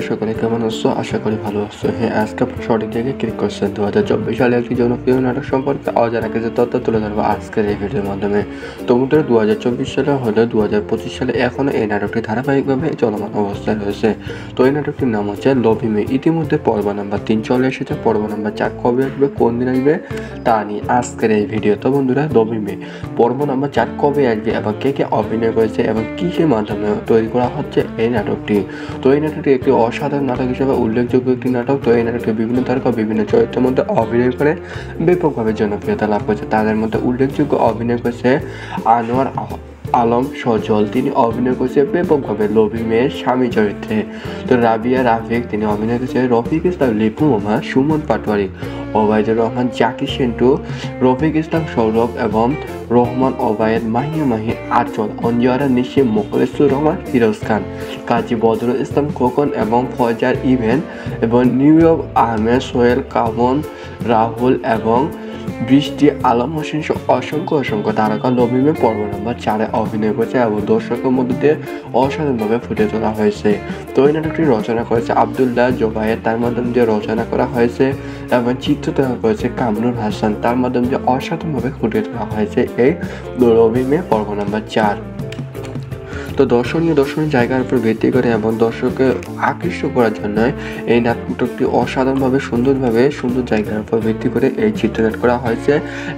সকলে কেমন আছো? আশা করি ভালো আছো। হ্যাঁ, আজকে আপনার সঠিক জায়গায় ক্লিক করছেন। 2024 সালে একটি জনপ্রিয় নাটক সম্পর্কে অজানা কিছু তথ্য তুলে ধরবো আজকের এই ভিডিওর মাধ্যমে। তো বন্ধুরা, 2024 সালে হলেও 2025 সালে এখনও এই নাটকটি ধারাবাহিকভাবে চলমান অবস্থায় রয়েছে। তো এই নাটকটির নাম হচ্ছে লভ মি। ইতিমধ্যে পর্ব নাম্বার 3 চলে এসেছে। পর্ব নাম্বার 4 কবে আসবে, কোন দিন আসবে তা নিয়ে আজকের এই ভিডিও। তো বন্ধুরা, লভ মি পর্ব নাম্বার 4 কবে আসবে এবং কে কে অভিনয় করেছে এবং কিসের মাধ্যমে তৈরি করা হচ্ছে এই নাটকটি। তো এই নাটকটি একটি অসাধারণ নাটক হিসেবে উল্লেখযোগ্য একটি নাটক। তো এই নাটকটি বিভিন্ন তারকা বিভিন্ন চরিত্রের মধ্যে অভিনয় করে ব্যাপকভাবে জনপ্রিয়তা লাভ করেছে। তাদের মধ্যে উল্লেখযোগ্য অভিনয় করেছে আনোয়ার আলম সজল। তিনি অভিনয় করেছে ব্যাপকভাবে লভি মেয়ের স্বামী চরিত্রে। তো রাবিয়া রাফিক, তিনি অভিনয় করেছে রফিক ইসলাম, লিপু মামা, সুমন পাটোয়ারি, ওবায়দুর রহমান, জাকি সেন্টু, রফিক ইসলাম সৌরভ এবং রহমান ওবায়েদ, মাহিয়া মাহি, আচল, অঞ্জুয়ারা নিশি, মোখলেসুর রহমান, ফিরোজ খান, কাজী বদরুল ইসলাম খোকন এবং ফয়জার ইভেন এবং new York Ahmed, Sohel, come on, Rahul এবং বৃষ্টি আলম হোসেন সহ অসংখ্য তারকা লভিমে পর্ব নাম্বার 4 অভিনয় করেছে এবং দর্শকের মধ্যে দিয়ে অসাধারণভাবে ফুটে তোলা হয়েছে। তো এই নাটকটি রচনা করেছে আবদুল্লাহ জোবায়ের, তার মাধ্যমে দিয়ে রচনা করা হয়েছে এবং চিত্র তৈরি করেছে কামরুল হাসান, তার মাধ্যমে দিয়ে অসাধারণভাবে ফুটে তোলা হয়েছে এই লভিমে পর্ব নাম্বার 4। তো দর্শনীয় জায়গার উপর ভিত্তি করে এবং দর্শককে আকৃষ্ট করার জন্য এই নাটকটি অসাধারণভাবে সুন্দর জায়গার উপর ভিত্তি করে এই চিত্রনাট করা হয়েছে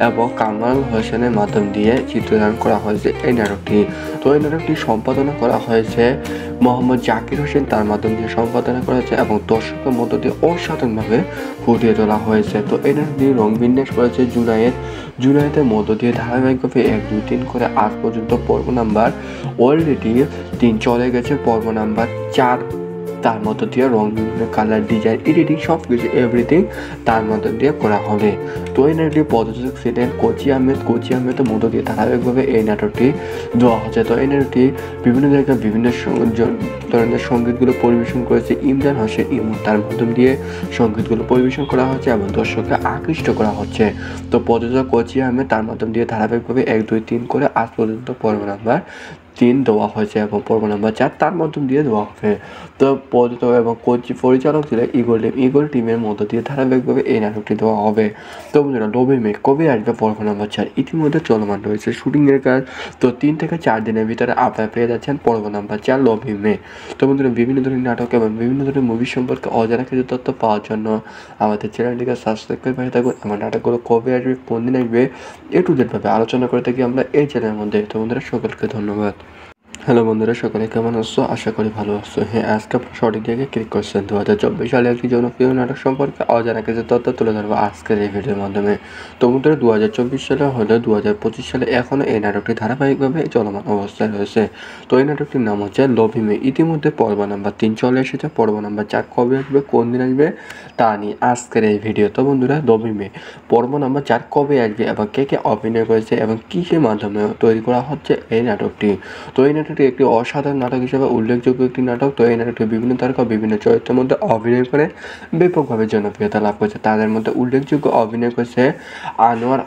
এবং কামাল হোসেনের মাধ্যম দিয়ে চিত্রদান করা হয়েছে এই নাটকটি। তো এই নাটকটি সম্পাদনা করা হয়েছে মোহাম্মদ জাকির হোসেন, তার মাধ্যম দিয়ে সম্পাদনা করা হয়েছে এবং দর্শকের মধ্য দিয়ে অসাধারণভাবে ফুটিয়ে তোলা হয়েছে। তো এই নাটকটি রং বিন্যাস করেছে জুনায়েদের মধ্য দিয়ে ধারাবাহিকভাবে 1, 2, 3 করে আজ পর্যন্ত পর্ব নাম্বার অলরেডি 3 চলে গেছে। পর্ব নাম্বার 4 তার মধ্য দিয়ে রং, বিভিন্ন কালার, ডিজাইন, এডিটিং সব কিছু এভরিথিং তার মধ্য দিয়ে করা হবে। তো এই নাটকটি প্রযোজক ছিলেন কোচি আহমেদের মধ্য দিয়ে ধারাবাহিকভাবে এই নাটকটি দেওয়া হচ্ছে। তো এই নাটকটি বিভিন্ন জায়গায় বিভিন্ন ধরনের সঙ্গীতগুলো পরিবেশন করেছে ইমরান হোসেন ইমন, তার মাধ্যম দিয়ে সঙ্গীতগুলো পরিবেশন করা হচ্ছে এবং দর্শককে আকৃষ্ট করা হচ্ছে। তো প্রযোজক কোচি আহমেদ, তার মাধ্যম দিয়ে ধারাবাহিকভাবে 1, 2, 3 করে আজ পর্যন্ত পর্ব নাম্বার 3 দেওয়া হয়েছে এবং পর্ব নাম্বার 4 তার মাধ্যম দিয়ে দেওয়া হবে। তো প্রযোজক এবং পরিচালক ছিল ইগল টিমের মধ্য দিয়ে ধারাবাহিকভাবে এই নাটকটি দেওয়া হবে। তো বন্ধুরা, লভি মে কবে আসবে পর্ব নাম্বার 4 ইতিমধ্যে চলমান রয়েছে শুটিংয়ের কাজ। তো 3 থেকে 4 দিনের ভিতরে আপনারা পেয়ে যাচ্ছেন পর্ব নাম্বার 4 লভি মে। তো বন্ধুরা, বিভিন্ন ধরনের নাটক এবং বিভিন্ন ধরনের মুভি সম্পর্কে অজানা কিছু তথ্য পাওয়ার জন্য আমাদের চ্যানেলটিকে সাবস্ক্রাইব করে পাশে থাকুন। আমার নাটকগুলো কবে আসবে, কোন দিন আসবে, টু জেড ভাবে আলোচনা করে থাকি আমরা এই চ্যানেলের মধ্যে। তো বন্ধুরা, সকলকে ধন্যবাদ। হ্যালো বন্ধুরা, সকলে কেমন আছো? আশা করি ভালো আছো। হ্যাঁ, আজকে আপনার সঠিক জায়গায় ক্লিক করছেন। 2024 সালে একটি জনপ্রিয় নাটক সম্পর্কে অজানা কিছু তথ্য তুলে ধরবো আজকের এই ভিডিওর মাধ্যমে। তো বন্ধুরা, 2024 সালে হলেও 2025 সালে এখনও এই নাটকটি ধারাবাহিকভাবে চলমান অবস্থায় রয়েছে। তো এই নাটকটির নাম হচ্ছে লভ মি। ইতিমধ্যে পর্ব নাম্বার 3 চলে এসেছে। পর্ব নাম্বার 4 কবে আসবে, কোন দিন আসবে তা নিয়ে আজকের এই ভিডিও। তো বন্ধুরা, লভ মি পর্ব নাম্বার 4 কবে আসবে এবং কে কে অভিনয় করেছে এবং কিসের মাধ্যমে তৈরি করা হচ্ছে এই নাটকটি। তো এই নাটকটি একটি অসাধারণ নাটক হিসেবে উল্লেখযোগ্য একটি নাটক। তো এই নাটকটি বিভিন্ন তারকা বিভিন্ন চরিত্রের মধ্যে অভিনয় করে ব্যাপকভাবে জনপ্রিয়তা লাভ করেছে। তাদের মধ্যে উল্লেখযোগ্য অভিনয় করেছে আনোয়ার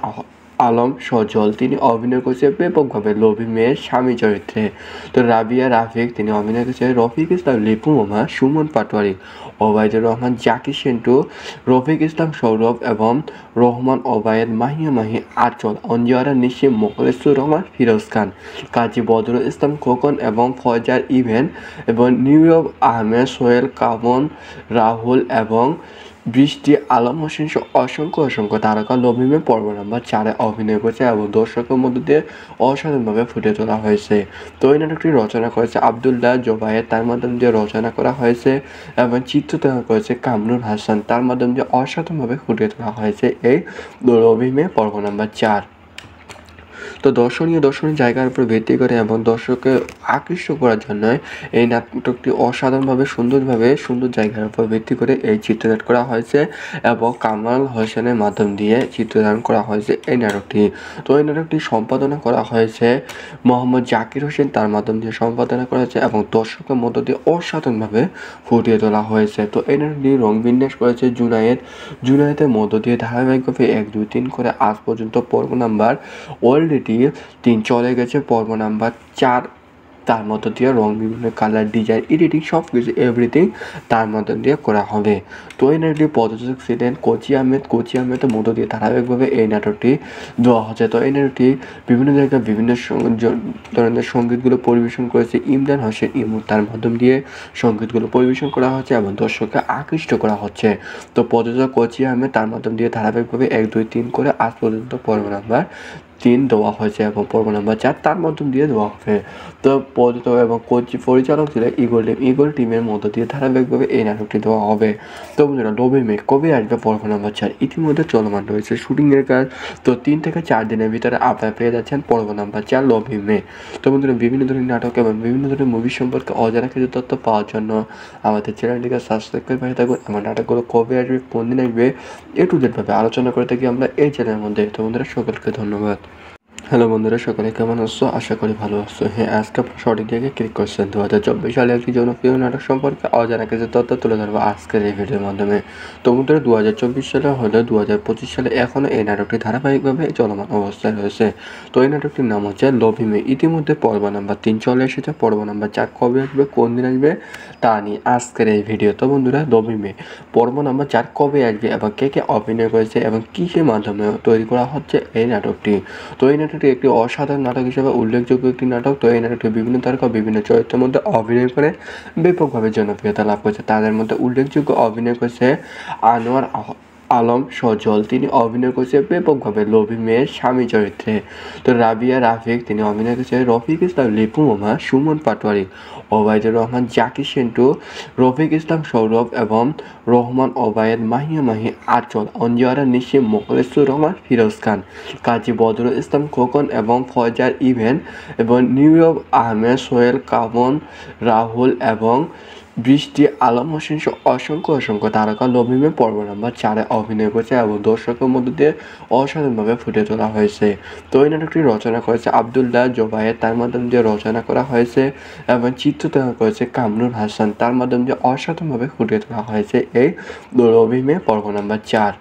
আলম সজল। তিনি অভিনয় করেছে ব্যাপকভাবে লভি মেয়ের স্বামী চরিত্রে। তো রাবিয়া রাফিক, তিনি অভিনয় করেছে রফিক ইসলাম, লিপু মামা, সুমন পাটোয়ারি, ওবায়দুর রহমান, জাকি সেন্টু, রফিক ইসলাম সৌরভ এবং রহমান ওবায়েদ, মাহিয়া মাহি, আচল, অঞ্জুয়ারা নিশি, মোখলেসুর রহমান, ফিরোজ খান, কাজী বদরুল ইসলাম খোকন এবং ফয়জার ইভেন এবং new York Ahmed, Sohel, come on, Rahul এবং বৃষ্টি আলম হোসেন সহ অসংখ্য তারকা লভিমে পর্ব নাম্বার 4 অভিনয় করেছে এবং দর্শকের মধ্য দিয়ে অসাধারণভাবে ফুটে তোলা হয়েছে। তো এই নাটকটি রচনা করেছে আবদুল্লাহ জোবায়ের, তার মাধ্যমে দিয়ে রচনা করা হয়েছে এবং চিত্র তৈরি করেছে কামরুল হাসান, তার মাধ্যমে দিয়ে অসাধারণভাবে ফুটিয়ে তোলা হয়েছে এই লভিমে পর্ব নাম্বার 4। তো দর্শনীয় জায়গার উপর ভিত্তি করে এবং দর্শককে আকৃষ্ট করার জন্য এই নাটকটি অসাধারণভাবে সুন্দর জায়গার উপর ভিত্তি করে এই চিত্রনাট করা হয়েছে এবং কামাল হোসেনের মাধ্যম দিয়ে চিত্রদান করা হয়েছে এই নাটকটি। তো এই নাটকটি সম্পাদনা করা হয়েছে মোহাম্মদ জাকির হোসেন, তার মাধ্যম দিয়ে সম্পাদনা করা হয়েছে এবং দর্শকের মধ্য দিয়ে অসাধারণভাবে ফুটিয়ে তোলা হয়েছে। তো এই নাটকটি রং বিন্যাস করেছে জুনায়েদের মধ্য দিয়ে ধারাবাহিকভাবে 1, 2, 3 করে আজ পর্যন্ত পর্ব নাম্বার অলরেডি 3 চলে গেছে। পর্ব নাম্বার 4 তার মধ্য দিয়ে রং, বিভিন্ন কালার, ডিজাইন, এডিটিং সব কিছু এভরিথিং তার মধ্য দিয়ে করা হবে। তো এই নাটকটি প্রযোজক ছিলেন কোচি আহমেদের মধ্য দিয়ে ধারাবাহিকভাবে এই নাটকটি দেওয়া হচ্ছে। তো এই নাটকটি বিভিন্ন জায়গায় বিভিন্ন ধরনের সঙ্গীতগুলো পরিবেশন করেছে ইমরান হোসেন ইমু, তার মাধ্যম দিয়ে সঙ্গীতগুলো পরিবেশন করা হচ্ছে এবং দর্শককে আকৃষ্ট করা হচ্ছে। তো প্রযোজক কোচি আহমেদ, তার মাধ্যম দিয়ে ধারাবাহিকভাবে 1, 2, 3 করে আজ পর্যন্ত পর্ব নাম্বার 3 দেওয়া হয়েছে এবং পর্ব নাম্বার 4 তার মাধ্যম দিয়ে দেওয়া হবে। তো প্রযোজক এবং পরিচালক ছিল ইগল টিমের মধ্য দিয়ে ধারাবাহিকভাবে এই নাটকটি দেওয়া হবে। তো বন্ধুরা, 9 মে কবে আসবে পর্ব নাম্বার 4 ইতিমধ্যে চলমান রয়েছে শুটিংয়ের কাজ। তো 3 থেকে 4 দিনের ভিতরে আপনারা পেয়ে যাচ্ছেন পর্ব নাম্বার 4 9 মে। তো বন্ধুরা, বিভিন্ন ধরনের নাটক এবং বিভিন্ন ধরনের মুভি সম্পর্কে অজানা কিছু তথ্য পাওয়ার জন্য আমাদের চ্যানেলটিকে সাবস্ক্রাইব করে পাশে থাকুন। আমার নাটকগুলো কবে আসবে, কোন দিন আসবে, টু জেড ভাবে আলোচনা করে থাকি আমরা এই চ্যানেলের মধ্যে। তো বন্ধুরা, সকলকে ধন্যবাদ। হ্যালো বন্ধুরা, সকলে কেমন আছো? আশা করি ভালো আছো। হ্যাঁ, আজকে আপনার সঠিক জায়গায় ক্লিক করছেন। 2024 সালে একটি জনপ্রিয় নাটক সম্পর্কে অজানা কিছু তথ্য তুলে ধরবো আজকের এই ভিডিওর মাধ্যমে। তো বন্ধুরা, 2024 সালে হলেও 2025 সালে এখনও এই নাটকটি ধারাবাহিকভাবে চলমান অবস্থায় রয়েছে। তো এই নাটকটির নাম হচ্ছে লভি মে। ইতিমধ্যে পর্ব নাম্বার 3 চলে এসেছে। পর্ব নাম্বার 4 কবে আসবে, কোন দিন আসবে তা নিয়ে আজকের এই ভিডিও। তো বন্ধুরা, লভি মে পর্ব নাম্বার 4 কবে আসবে এবং কে কে অভিনয় করেছে এবং কিসের মাধ্যমে তৈরি করা হচ্ছে এই নাটকটি। তো এই নাটকটি একটি অসাধারণ নাটক হিসেবে উল্লেখযোগ্য একটি নাটক। তো এই নাটকটি বিভিন্ন তারকা বিভিন্ন চরিত্রের মধ্যে অভিনয় করে ব্যাপকভাবে জনপ্রিয়তা লাভ করেছে। তাদের মধ্যে উল্লেখযোগ্য অভিনয় করেছে আনোয়ার আলম সজল, তিনি অভিনয় করেছে ব্যাপকভাবে লভি মেয়ের স্বামী চরিত্রে। তো রাবিয়া রাফিক, তিনি অভিনয় করেছে রফিক ইসলাম, লিপু মামা, সুমন পাটোয়ারি, ওবায়দুর রহমান, জাকি সেন্টু, রফিক ইসলাম সৌরভ এবং রহমান ওবায়েদ, মাহিয়া মাহি, আঁচল, অঞ্জুয়ারা নিশি, মোখলেসুর রহমান, ফিরোজ খান, কাজী বদরুল ইসলাম খোকন এবং ফয়জার ইভেন এবং নিউইয়র্ক আহমেদ, সোহেল কামন, রাহুল এবং বৃষ্টি আলম হোসেন সহ অসংখ্য তারকা লভি মে পর্ব নাম্বার 4 অভিনয় করেছে এবং দর্শকের মধ্যে দিয়ে অসাধারণভাবে ফুটে তোলা হয়েছে। তো এই নাটকটি রচনা করেছে আবদুল্লাহ জোবায়ের, তার মাধ্যমে দিয়ে রচনা করা হয়েছে এবং চিত্রনাট্য করেছে কামরুল হাসান, তার মাধ্যমে দিয়ে অসাধারণভাবে ফুটিয়ে তোলা হয়েছে এই লভি মে পর্ব নাম্বার 4।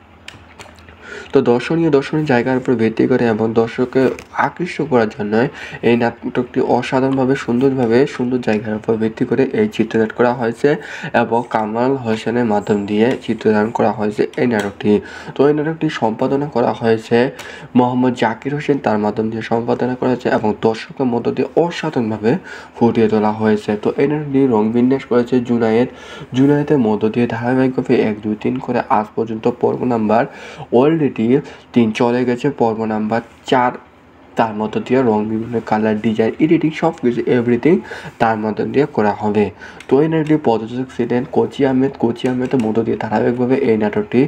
তো দর্শনীয় জায়গার উপর ভিত্তি করে এবং দর্শককে আকৃষ্ট করার জন্য এই নাটকটি অসাধারণভাবে সুন্দর জায়গার উপর ভিত্তি করে এই চিত্রনাট করা হয়েছে এবং কামাল হোসেনের মাধ্যম দিয়ে চিত্রধারণ করা হয়েছে এই নাটকটি। তো এই নাটকটি সম্পাদনা করা হয়েছে মোহাম্মদ জাকির হোসেন, তার মাধ্যম দিয়ে সম্পাদনা করা হয়েছে এবং দর্শকের মধ্য দিয়ে অসাধারণভাবে ফুটিয়ে তোলা হয়েছে। তো এই নাটকটি রং বিন্যাস করেছে জুনায়েদের মধ্য দিয়ে ধারাবাহিকভাবে 1, 2, 3 করে আজ পর্যন্ত পর্ব নাম্বার অলরেডি 3 চলে গেছে। পর্ব নাম্বার 4 তার মধ্য দিয়ে রং, বিভিন্ন কালার, ডিজাইন, এডিটিং সব কিছু এভরিথিং তার মধ্য দিয়ে করা হবে। তো এই নাটকটি প্রযোজক ছিলেন কোচি আহমেদের মধ্য দিয়ে ধারাবাহিকভাবে এই নাটকটি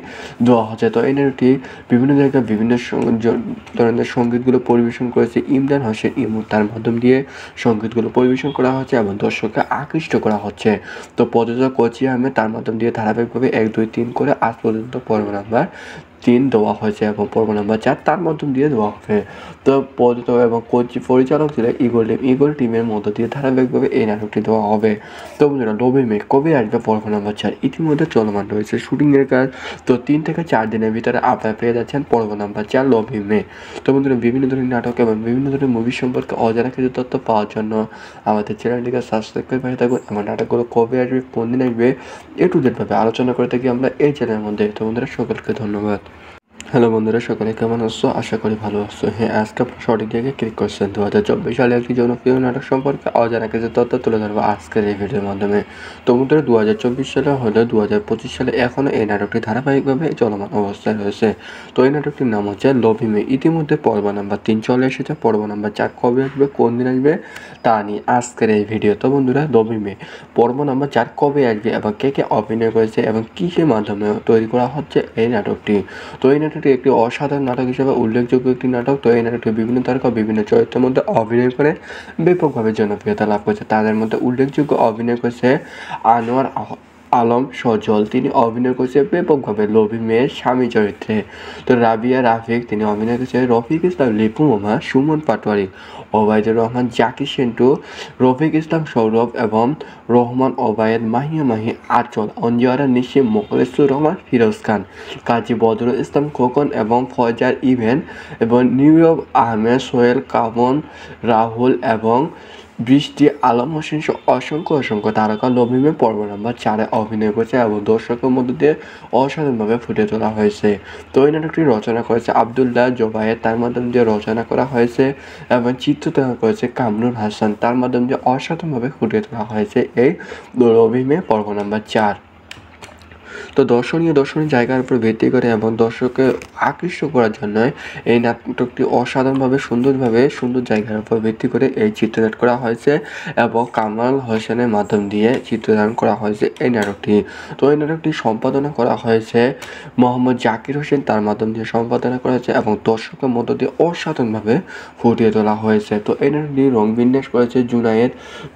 দেওয়া হচ্ছে। তো এই নাটকটি বিভিন্ন জায়গায় বিভিন্ন ধরনের সঙ্গীতগুলো পরিবেশন করেছে ইমরান হোসেন ইমু, তার মাধ্যম দিয়ে সঙ্গীতগুলো পরিবেশন করা হচ্ছে এবং দর্শককে আকৃষ্ট করা হচ্ছে। তো প্রযোজক কোচি আহমেদ, তার মাধ্যম দিয়ে ধারাবাহিকভাবে 1, 2, 3 করে আজ পর্যন্ত পর্ব নাম্বার 3 দেওয়া হয়েছে এবং পর্ব নাম্বার 4 তার মাধ্যম দিয়ে দেওয়া হবে। তো প্রযোজক এবং পরিচালক ছিল ইগল টিমের মধ্য দিয়ে ধারাবাহিকভাবে এই নাটকটি দেওয়া হবে। তো বন্ধুরা, 9 মে কবে আসবে পর্ব নাম্বার 4 ইতিমধ্যে চলমান রয়েছে শুটিংয়ের কাজ। তো 3 থেকে 4 দিনের ভিতরে আপনারা পেয়ে যাচ্ছেন পর্ব নাম্বার 4 9 মে। তো বন্ধুরা, বিভিন্ন ধরনের নাটক এবং বিভিন্ন ধরনের মুভি সম্পর্কে অজানা কিছু তথ্য পাওয়ার জন্য আমাদের চ্যানেলটিকে সাবস্ক্রাইব করে পাশে থাকুন। আমার নাটকগুলো কবে আসবে, কোন দিন আসবে, টু জেড ভাবে আলোচনা করে থাকি আমরা এই চ্যানেলের মধ্যে। তো বন্ধুরা, সকলকে ধন্যবাদ। হ্যালো বন্ধুরা, সকলে কেমন আছো? আশা করি ভালো আছো। হ্যাঁ, আজকে আপনার সঠিক জায়গায় ক্লিক করছেন। 2024 সালে একটি জনপ্রিয় নাটক সম্পর্কে অজানা কিছু তথ্য তুলে ধরবো আজকের এই ভিডিওর মাধ্যমে। তো বন্ধুরা, 2024 সালে হলেও 2025 সালে এখনও এই নাটকটি ধারাবাহিকভাবে চলমান অবস্থায় রয়েছে। তো এই নাটকটির নাম হচ্ছে লভি মে। ইতিমধ্যে পর্ব নাম্বার 3 চলে এসেছে। পর্ব নাম্বার 4 কবে আসবে, কোন দিন আসবে তা নিয়ে আজকের এই ভিডিও। তো বন্ধুরা, লভি মে পর্ব নাম্বার 4 কবে আসবে এবং কে কে অভিনয় করেছে এবং কিসের মাধ্যমে তৈরি করা হচ্ছে এই নাটকটি। তো এই নাটকটি একটি অসাধারণ নাটক হিসেবে উল্লেখযোগ্য একটি নাটক। তো এই নাটকটি বিভিন্ন তারকা বিভিন্ন চরিত্রের মধ্যে অভিনয় করে ব্যাপকভাবে জনপ্রিয়তা লাভ করেছে। তাদের মধ্যে উল্লেখযোগ্য অভিনয় করেছে আনোয়ার আলম সজল, তিনি অভিনয় করেছে ব্যাপকভাবে লভি মেয়ের স্বামী চরিত্রে। তো রাবিয়া রাফিক, তিনি অভিনয় করেছে রফিক ইসলাম, লিপু মামা, সুমন পাটোয়ারি, ওবায়দুর রহমান, জাকি সেন্টু, রফিক ইসলাম সৌরভ এবং রহমান ওবায়েদ, মাহিয়া মাহি, আঁচল, অঞ্জুয়ারা নিশি, মোখলেসুর রহমান, ফিরোজ খান, কাজী বদরুল ইসলাম খোকন এবং ফয়জার ইভেন এবং নিউইয়র্ক আহমেদ, সোহেল কামন, রাহুল এবং বৃষ্টি, আলম হোসেন সহ অসংখ্য তারকা লবিমে পর্ব নাম্বার 4-এ অভিনয় করেছে এবং দর্শকের মধ্য দিয়ে অসাধারণভাবে ফুটিয়ে তোলা হয়েছে। তো এই নাটকটি রচনা করেছে আব্দুল্লাহ জোবায়ের, তার মাধ্যম দিয়ে রচনা করা হয়েছে এবং চিত্রনাট্য করেছে কামরুল হাসান, তার মাধ্যম দিয়ে অসাধারণভাবে ফুটিয়ে তোলা হয়েছে এই লবিমে পর্ব নাম্বার 4। তো দর্শনীয় জায়গার উপর ভিত্তি করে এবং দর্শককে আকৃষ্ট করার জন্য এই নাটকটি অসাধারণভাবে সুন্দর জায়গার উপর ভিত্তি করে এই চিত্রনাট করা হয়েছে এবং কামাল হোসেনের মাধ্যম দিয়ে চিত্রধারণ করা হয়েছে এই নাটকটি। তো এই নাটকটি সম্পাদনা করা হয়েছে মোহাম্মদ জাকির হোসেন, তার মাধ্যম দিয়ে সম্পাদনা করা হয়েছে এবং দর্শকের মধ্য দিয়ে অসাধারণভাবে ফুটিয়ে তোলা হয়েছে। তো এই নাটকটি রং বিন্যাস করেছে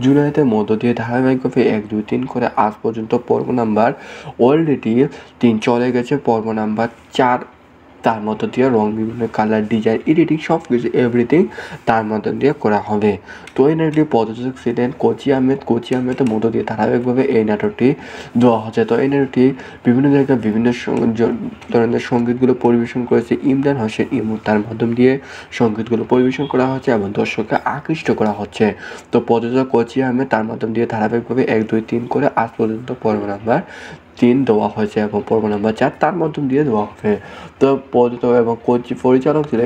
জুনায়েদের মধ্য দিয়ে ধারাবাহিকভাবে 1, 2, 3 করে আজ পর্যন্ত পর্ব নাম্বার অলরেডি 3 চলে গেছে। পর্ব নাম্বার 4 তার মধ্য দিয়ে রং, বিভিন্ন কালার, ডিজাইন, এডিটিং সব কিছু এভরিথিং তার মধ্য দিয়ে করা হবে। তো এই নাটকটি প্রযোজক ছিলেন কোচি আহমেদের মধ্য দিয়ে ধারাবাহিকভাবে এই নাটকটি দেওয়া হচ্ছে। তো এই নাটকটি বিভিন্ন জায়গায় বিভিন্ন ধরনের সঙ্গীতগুলো পরিবেশন করেছে ইমরান হোসেন ইমু, তার মাধ্যম দিয়ে সঙ্গীতগুলো পরিবেশন করা হচ্ছে এবং দর্শককে আকৃষ্ট করা হচ্ছে। তো প্রযোজক কোচি আহমেদ, তার মাধ্যম দিয়ে ধারাবাহিকভাবে 1, 2, 3 করে আজ পর্যন্ত পর্ব নাম্বার 3 দেওয়া হয়েছে এবং পর্ব নাম্বার 4 তার মাধ্যম দিয়ে দেওয়া হবে। তো প্রযোজক এবং পরিচালক ছিল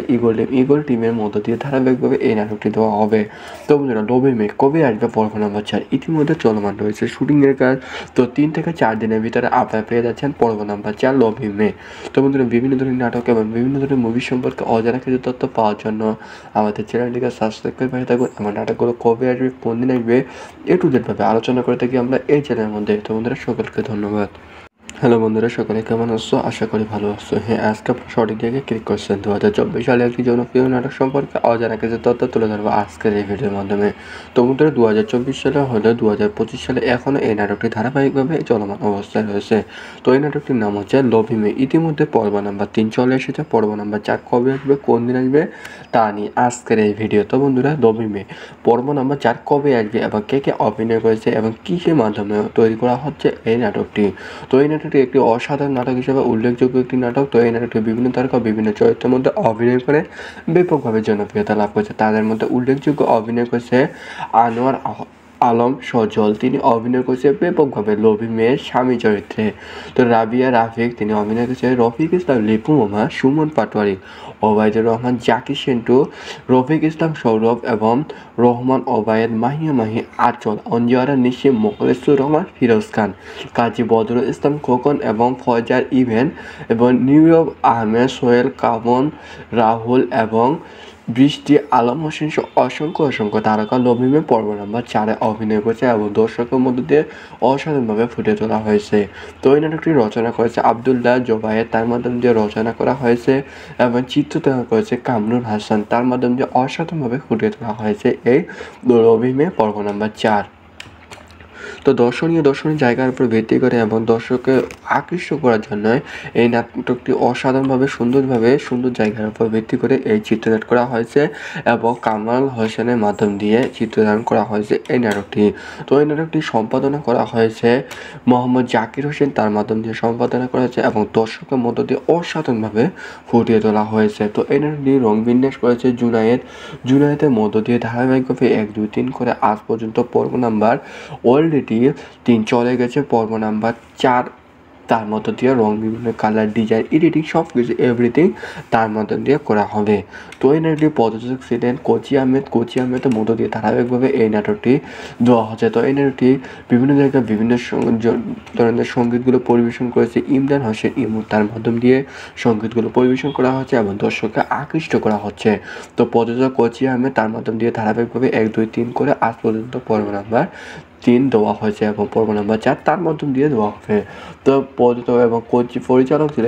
ইগল টিমের মধ্য দিয়ে ধারাবাহিকভাবে এই নাটকটি দেওয়া হবে। তো বন্ধুরা, লবিমে কবে আসবে পর্ব নাম্বার 4 ইতিমধ্যে চলমান রয়েছে শুটিংয়ের কাজ। তো 3 থেকে 4 দিনের ভিতরে আপনারা পেয়ে যাচ্ছেন পর্ব নাম্বার 4 লবিমে। তো বন্ধুরা, বিভিন্ন ধরনের নাটক এবং বিভিন্ন ধরনের মুভি সম্পর্কে অজানা কিছু তথ্য পাওয়ার জন্য আমাদের চ্যানেলটিকে সাবস্ক্রাইব করে পাঠিয়ে থাকুন। আমার নাটকগুলো কবে আসবে, কোন দিন আসবে, A to Z ভাবে আলোচনা করে থাকি আমরা এই চ্যানেলের মধ্যে। তো বন্ধুরা, সকলকে ধন্যবাদ। হ্যালো বন্ধুরা, সকলে কেমন আছো? আশা করি ভালো আছো। হ্যাঁ, আজকে আপনার সঠিক জায়গায় ক্লিক করছেন। 2024 সালে একটি জনপ্রিয় নাটক সম্পর্কে অজানা কিছু তথ্য তুলে ধরবো আজকের এই ভিডিওর মাধ্যমে। তো বন্ধুরা, 2024 সালে হলেও 2025 সালে এখনও এই নাটকটি ধারাবাহিকভাবে চলমান অবস্থায় রয়েছে। তো এই নাটকটির নাম হচ্ছে লবিমে। ইতিমধ্যে পর্ব নাম্বার 3 চলে এসেছে। পর্ব নাম্বার 4 কবে আসবে, কোন দিন আসবে তা নিয়ে আজকের এই ভিডিও। তো বন্ধুরা, লবিমে পর্ব নাম্বার 4 কবে আসবে এবং কে অভিনয় করেছে এবং কিসের মাধ্যমে তৈরি করা হচ্ছে এই নাটকটি। তো এই নাটকটি একটি অসাধারণ নাটক হিসেবে উল্লেখযোগ্য একটি নাটক। তো এই নাটকটি বিভিন্ন তারকা বিভিন্ন চরিত্রের মধ্যে অভিনয় করে ব্যাপকভাবে জনপ্রিয়তা লাভ করেছে। তাদের মধ্যে উল্লেখযোগ্য অভিনয় করেছে আনোয়ার আলম সজল, তিনি অভিনয় করেছে ব্যাপকভাবে লবিমের স্বামী চরিত্রে। তো রাবিয়া রাফিক, তিনি অভিনয় করেছে রফিক ইসলাম, লিপু মামা, সুমন পাটোয়ারি, ওবায়দুর রহমান, জাকি সেন্টু, রফিক ইসলাম সৌরভ এবং রহমান ওবায়েদ, মাহি আঁচল, অঞ্জুয়ারা নিশিম, মোখলেসুর রহমান, ফিরোজ খান, কাজী বদরুল ইসলাম খোকন এবং ফয়জার ইভেন এবং নীরব আহমেদ, সোহেল, কামন, রাহুল এবং বৃষ্টি, আলম হোসেন সহ অসংখ্য তারকা লবিমে পর্ব নাম্বার 4-এ অভিনয় করেছে এবং দর্শকের মধ্য দিয়ে অসাধারণভাবে ফুটিয়ে তোলা হয়েছে। তো এই নাটকটি রচনা করেছে আব্দুল্লাহ জোবায়ের, তার মাধ্যম দিয়ে রচনা করা হয়েছে এবং চিত্রনাট্য করেছে কামরুল হাসান, তার মাধ্যম দিয়ে অসাধারণভাবে ফুটিয়ে তোলা হয়েছে এই লবিমে পর্ব নাম্বার 4। তো দর্শনীয় জায়গার উপর ভিত্তি করে এবং দর্শককে আকৃষ্ট করার জন্য এই নাটকটি অসাধারণভাবে সুন্দর জায়গার উপর ভিত্তি করে এই চিত্রনাট করা হয়েছে এবং কামাল হোসেনের মাধ্যম দিয়ে চিত্রধারণ করা হয়েছে এই নাটকটি। তো এই নাটকটি সম্পাদনা করা হয়েছে মোহাম্মদ জাকির হোসেন, তার মাধ্যম দিয়ে সম্পাদনা করা হয়েছে এবং দর্শকের মধ্য দিয়ে অসাধারণভাবে ফুটিয়ে তোলা হয়েছে। তো এই নাটকটি রং বিন্যাস করেছে জুনায়েদের মধ্য দিয়ে ধারাবাহিকভাবে 1, 2, 3 করে আজ পর্যন্ত পর্ব নাম্বার অলরেডি 3 চলে গেছে। পর্ব নাম্বার 4 তার মধ্য দিয়ে রং, বিভিন্ন কালার, ডিজাইন, এডিটিং সব কিছু এভরিথিং তার মধ্য দিয়ে করা হবে। তো এই নাটকটি প্রযোজক ছিলেন কোচি আহমেদের মধ্য দিয়ে ধারাবাহিকভাবে এই নাটকটি দেওয়া হচ্ছে। তো এই নাটকটি বিভিন্ন জায়গায় বিভিন্ন ধরনের সঙ্গীতগুলো পরিবেশন করেছে ইমরান হোসেন ইমু, তার মাধ্যম দিয়ে সঙ্গীতগুলো পরিবেশন করা হচ্ছে এবং দর্শককে আকৃষ্ট করা হচ্ছে। তো প্রযোজক কোচি আহমেদ, তার মাধ্যম দিয়ে ধারাবাহিকভাবে 1, 2, 3 করে আজ পর্যন্ত পর্ব নাম্বার 3 দেওয়া হয়েছে এবং পর্ব নাম্বার 4 তার মাধ্যম দিয়ে দেওয়া হবে। তো প্রযোজক এবং পরিচালক ছিল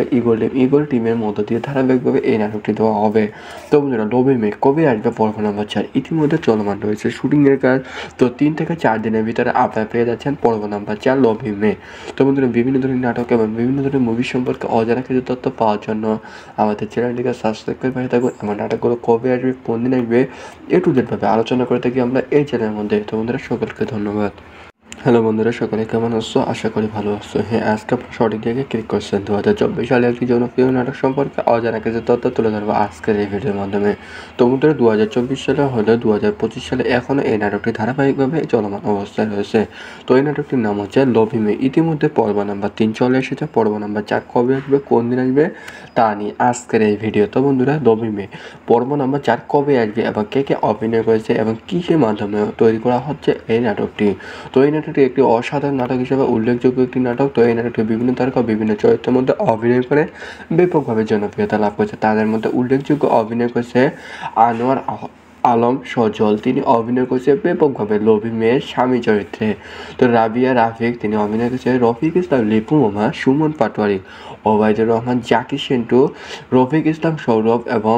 ইগল টিমের মধ্য দিয়ে ধারাবাহিকভাবে এই নাটকটি দেওয়া হবে। তো বন্ধুরা, লবিমে কবে আসবে পর্ব নাম্বার 4 ইতিমধ্যে চলমান রয়েছে শুটিংয়ের কাজ। তো 3 থেকে 4 দিনের ভিতরে আপনারা পেয়ে যাচ্ছেন পর্ব নাম্বার 4 লবিমে। তো বন্ধুরা, বিভিন্ন ধরনের নাটক এবং বিভিন্ন ধরনের মুভি সম্পর্কে অজানা কিছু তথ্য পাওয়ার জন্য আমাদের চ্যানেলটিকে সাবস্ক্রাইব করে পাঠিয়ে থাকুন। আমার নাটকগুলো কবে আসবে, কোন দিন আসবে, A to Z ভাবে আলোচনা করে থাকি আমরা এই চ্যানেলের মধ্যে। তো বন্ধুরা, সকলকে ধন্যবাদ। হ্যালো বন্ধুরা, সকলে কেমন আছো? আশা করি ভালো আছো। হ্যাঁ, আজকে আপনারা সঠিক জায়গায় ক্লিক করছেন। 2024 সালে একটি জনপ্রিয় নাটক সম্পর্কে অজানা কিছু তথ্য তুলে ধরবো আজকের এই ভিডিওর মাধ্যমে। তো বন্ধুরা, 2024 সালে হলেও 2025 সালে এখনও এই নাটকটি ধারাবাহিকভাবে চলমান অবস্থায় রয়েছে। তো এই নাটকটির নাম হচ্ছে লভি মে। ইতিমধ্যে পর্ব নাম্বার 3 চলে এসেছে। পর্ব নাম্বার 4 কবে আসবে, কোন দিন আসবে তা নিয়ে আজকের এই ভিডিও। তো বন্ধুরা, লভি মে পর্ব নাম্বার 4 কবে আসবে এবং কে কে অভিনয় করেছে এবং কিসের মাধ্যমে তৈরি করা হচ্ছে এই নাটকটি। তো এই নাটকটি একটি অসাধারণ নাটক হিসেবে উল্লেখযোগ্য একটি নাটক। তো এই নাটকটি বিভিন্ন তারকা বিভিন্ন চরিত্রের মধ্যে অভিনয় করে ব্যাপকভাবে জনপ্রিয়তা লাভ করেছে। তাদের মধ্যে উল্লেখযোগ্য অভিনয় করেছে আনোয়ার আলম সজল। তিনি অভিনয় করেছে ব্যাপকভাবে লভি মেয়ের স্বামী চরিত্রে। তো রাবিয়া রাফিক, তিনি অভিনয় করেছে রফিক ইসলাম, লিপু মামা, সুমন পাটোয়ারি, ওবায়দুর রহমান, জাকি সেন্টু, রফিক ইসলাম সৌরভ এবং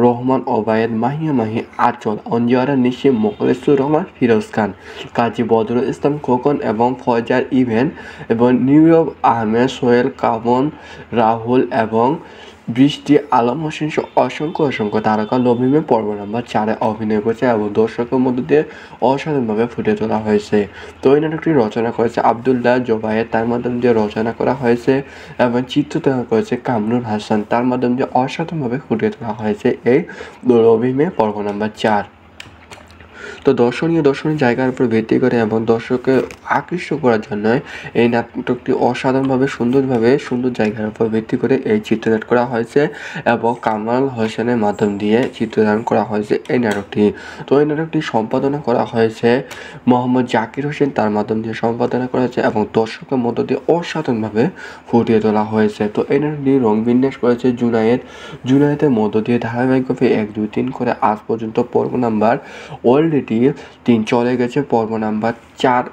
রহমান ওবায়েদ, মাহিয়া মাহি, আঁচল, অঞ্জুয়ারা নিশিম, মোখলেসুর রহমান, ফিরোজ খান, কাজী বদরুল ইসলাম খোকন এবং ফয়জার ইভেন এবং নীরব আহমেদ, সোহেল, কামন, রাহুল এবং বৃষ্টি আলম হোসেন সহ অসংখ্য তারকা লভি মে পর্ব নাম্বার 4 অভিনয় করেছে এবং দর্শকের মধ্যে দিয়ে অসাধারণভাবে ফুটে তোলা হয়েছে। তো এই নাটকটি রচনা করেছে আবদুল্লাহ জোবায়ের, তার মাধ্যম দিয়ে রচনা করা হয়েছে এবং চিত্রনাট্য করেছে কামরুল হাসান, তার মাধ্যম দিয়ে অসাধারণভাবে ফুটিয়ে তোলা হয়েছে এই লভি মে পর্ব নাম্বার 4। তো দর্শনীয় জায়গার উপর ভিত্তি করে এবং দর্শককে আকৃষ্ট করার জন্য এই নাটকটি অসাধারণভাবে সুন্দর জায়গার উপর ভিত্তি করে এই চিত্রনাট করা হয়েছে এবং কামাল হোসেনের মাধ্যম দিয়ে চিত্রধারণ করা হয়েছে এই নাটকটি। তো এই নাটকটি সম্পাদনা করা হয়েছে মোহাম্মদ জাকির হোসেন, তার মাধ্যম দিয়ে সম্পাদনা করা হয়েছে এবং দর্শকের মধ্য দিয়ে অসাধারণভাবে ফুটিয়ে তোলা হয়েছে। তো এই নাটকটি রং বিন্যাস করেছে জুনায়েদের মধ্য দিয়ে ধারাবাহিকভাবে 1, 2, 3 করে আজ পর্যন্ত পর্ব নাম্বার অলরেডি 3 চলে গেছে। পর্ব নাম্বার 4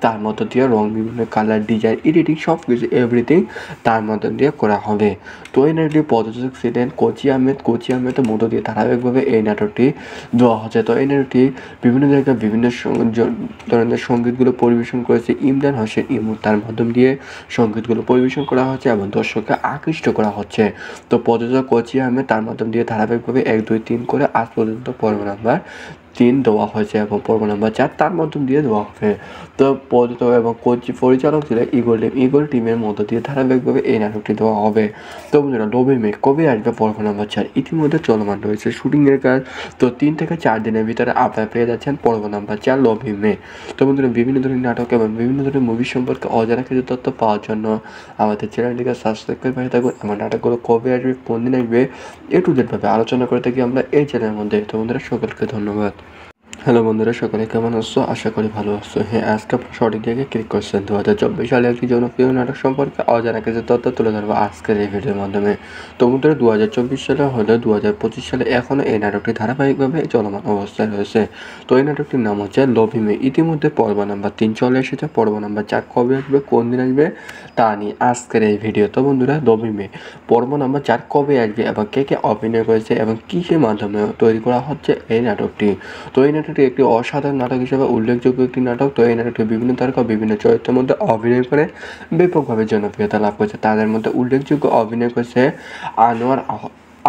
তার মধ্য দিয়ে রং, বিভিন্ন কালার, ডিজাইন, এডিটিং সব কিছু এভরিথিং তার মধ্য দিয়ে করা হবে। তো এই নাটকটি প্রযোজক ছিলেন কোচি আহমেদের মধ্য দিয়ে ধারাবাহিকভাবে এই নাটকটি দেওয়া হচ্ছে। তো এই নাটকটি বিভিন্ন জায়গায় বিভিন্ন ধরনের সঙ্গীতগুলো পরিবেশন করেছে ইমরান হোসেন ইমু, তার মাধ্যম দিয়ে সঙ্গীতগুলো পরিবেশন করা হচ্ছে এবং দর্শককে আকৃষ্ট করা হচ্ছে। তো প্রযোজক কোচি আহমেদ, তার মাধ্যম দিয়ে ধারাবাহিকভাবে 1, 2, 3 করে আজ পর্যন্ত পর্ব নাম্বার 3 দেওয়া হয়েছে এবং পর্ব নাম্বার 4 তার মাধ্যম দিয়ে দেওয়া হবে। তো প্রযোজক এবং পরিচালক ছিল ইগল টিমের মধ্য দিয়ে ধারাবাহিকভাবে এই নাটকটি দেওয়া হবে। তো বন্ধুরা, লভি মে কবে আসবে পর্ব নাম্বার 4 ইতিমধ্যে চলমান রয়েছে শুটিংয়ের কাজ। তো 3 থেকে 4 দিনের ভিতরে আপনারা পেয়ে যাচ্ছেন পর্ব নাম্বার 4 লভি মে। তো বন্ধুরা, বিভিন্ন ধরনের নাটক এবং বিভিন্ন ধরনের মুভি সম্পর্কে অজানা কিছু তথ্য পাওয়ার জন্য আমাদের চ্যানেলটিকে সাবস্ক্রাইব করে পাঠিয়ে থাকুন। আমার নাটকগুলো কবে আসবে, কোন দিন আসবে, A to Z ভাবে আলোচনা করে থাকি আমরা এই চ্যানেলের মধ্যে। তো বন্ধুরা, সকলকে ধন্যবাদ। হ্যালো বন্ধুরা, সকলে কেমন আছো? আশা করি ভালো আছো। হ্যাঁ, আজকে আপনারা সঠিক জায়গায় ক্লিক করছেন। 2024 সালে একটি জনপ্রিয় নাটক সম্পর্কে অজানা কিছু তথ্য তুলে ধরবো আজকের এই ভিডিওর মাধ্যমে। তো বন্ধুরা, 2024 সালে হলেও 2025 সালে এখনও এই নাটকটি ধারাবাহিকভাবে চলমান অবস্থায় রয়েছে। তো এই নাটকটির নাম হচ্ছে লভি মে। ইতিমধ্যে পর্ব নাম্বার 3 চলে এসেছে। পর্ব নাম্বার 4 কবে আসবে, কোন দিন আসবে তা নিয়ে আজকের এই ভিডিও। তো বন্ধুরা, লভি মে পর্ব নাম্বার 4 কবে আসবে এবং কে কে অভিনয় করেছে এবং কিসের মাধ্যমে তৈরি করা হচ্ছে এই নাটকটি। তো এই নাটকটি একটি অসাধারণ নাটক হিসেবে উল্লেখযোগ্য একটি নাটক। তো এই নাটকটি বিভিন্ন তারকা বিভিন্ন চরিত্রের মধ্যে অভিনয় করে ব্যাপকভাবে জনপ্রিয়তা লাভ করেছে। তাদের মধ্যে উল্লেখযোগ্য অভিনয় করেছে আনোয়ার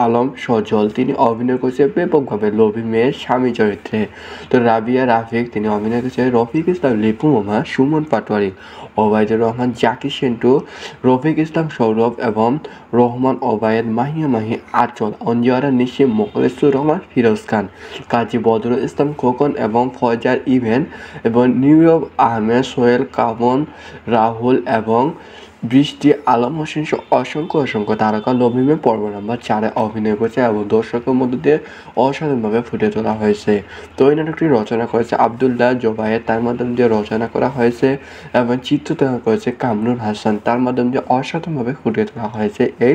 আলম সজল। তিনি অভিনয় করেছে ব্যাপকভাবে লভি মেয়ের স্বামী চরিত্রে। তো রাবিয়া রাফিক, তিনি অভিনয় করেছে রফিক ইসলাম, লিপু মামা, সুমন পাটোয়ারি, ওবায়দুর রহমান, জাকি সেন্টু, রফিক ইসলাম সৌরভ এবং রহমান ওবায়েদ, মাহিয়া মাহি, আঁচল, অঞ্জুয়ারা নিশিম, মোখলেসুর রহমান, ফিরোজ খান, কাজী বদরুল ইসলাম খোকন এবং ফয়জার ইভেন এবং নীরব আহমেদ, সোহেল, কামন, রাহুল এবং বৃষ্টি আলম হোসেন সহ অসংখ্য তারকা লভি মে পর্ব নাম্বার 4 অভিনয় করেছে এবং দর্শকের মধ্যে দিয়ে অসাধারণভাবে ফুটে তোলা হয়েছে। তো এই নাটকটি রচনা করেছে আবদুল্লাহ জোবায়ের, তার মাধ্যম দিয়ে রচনা করা হয়েছে এবং চিত্রনাট্য করেছে কামরুল হাসান, তার মাধ্যম দিয়ে অসাধারণভাবে ফুটিয়ে তোলা হয়েছে এই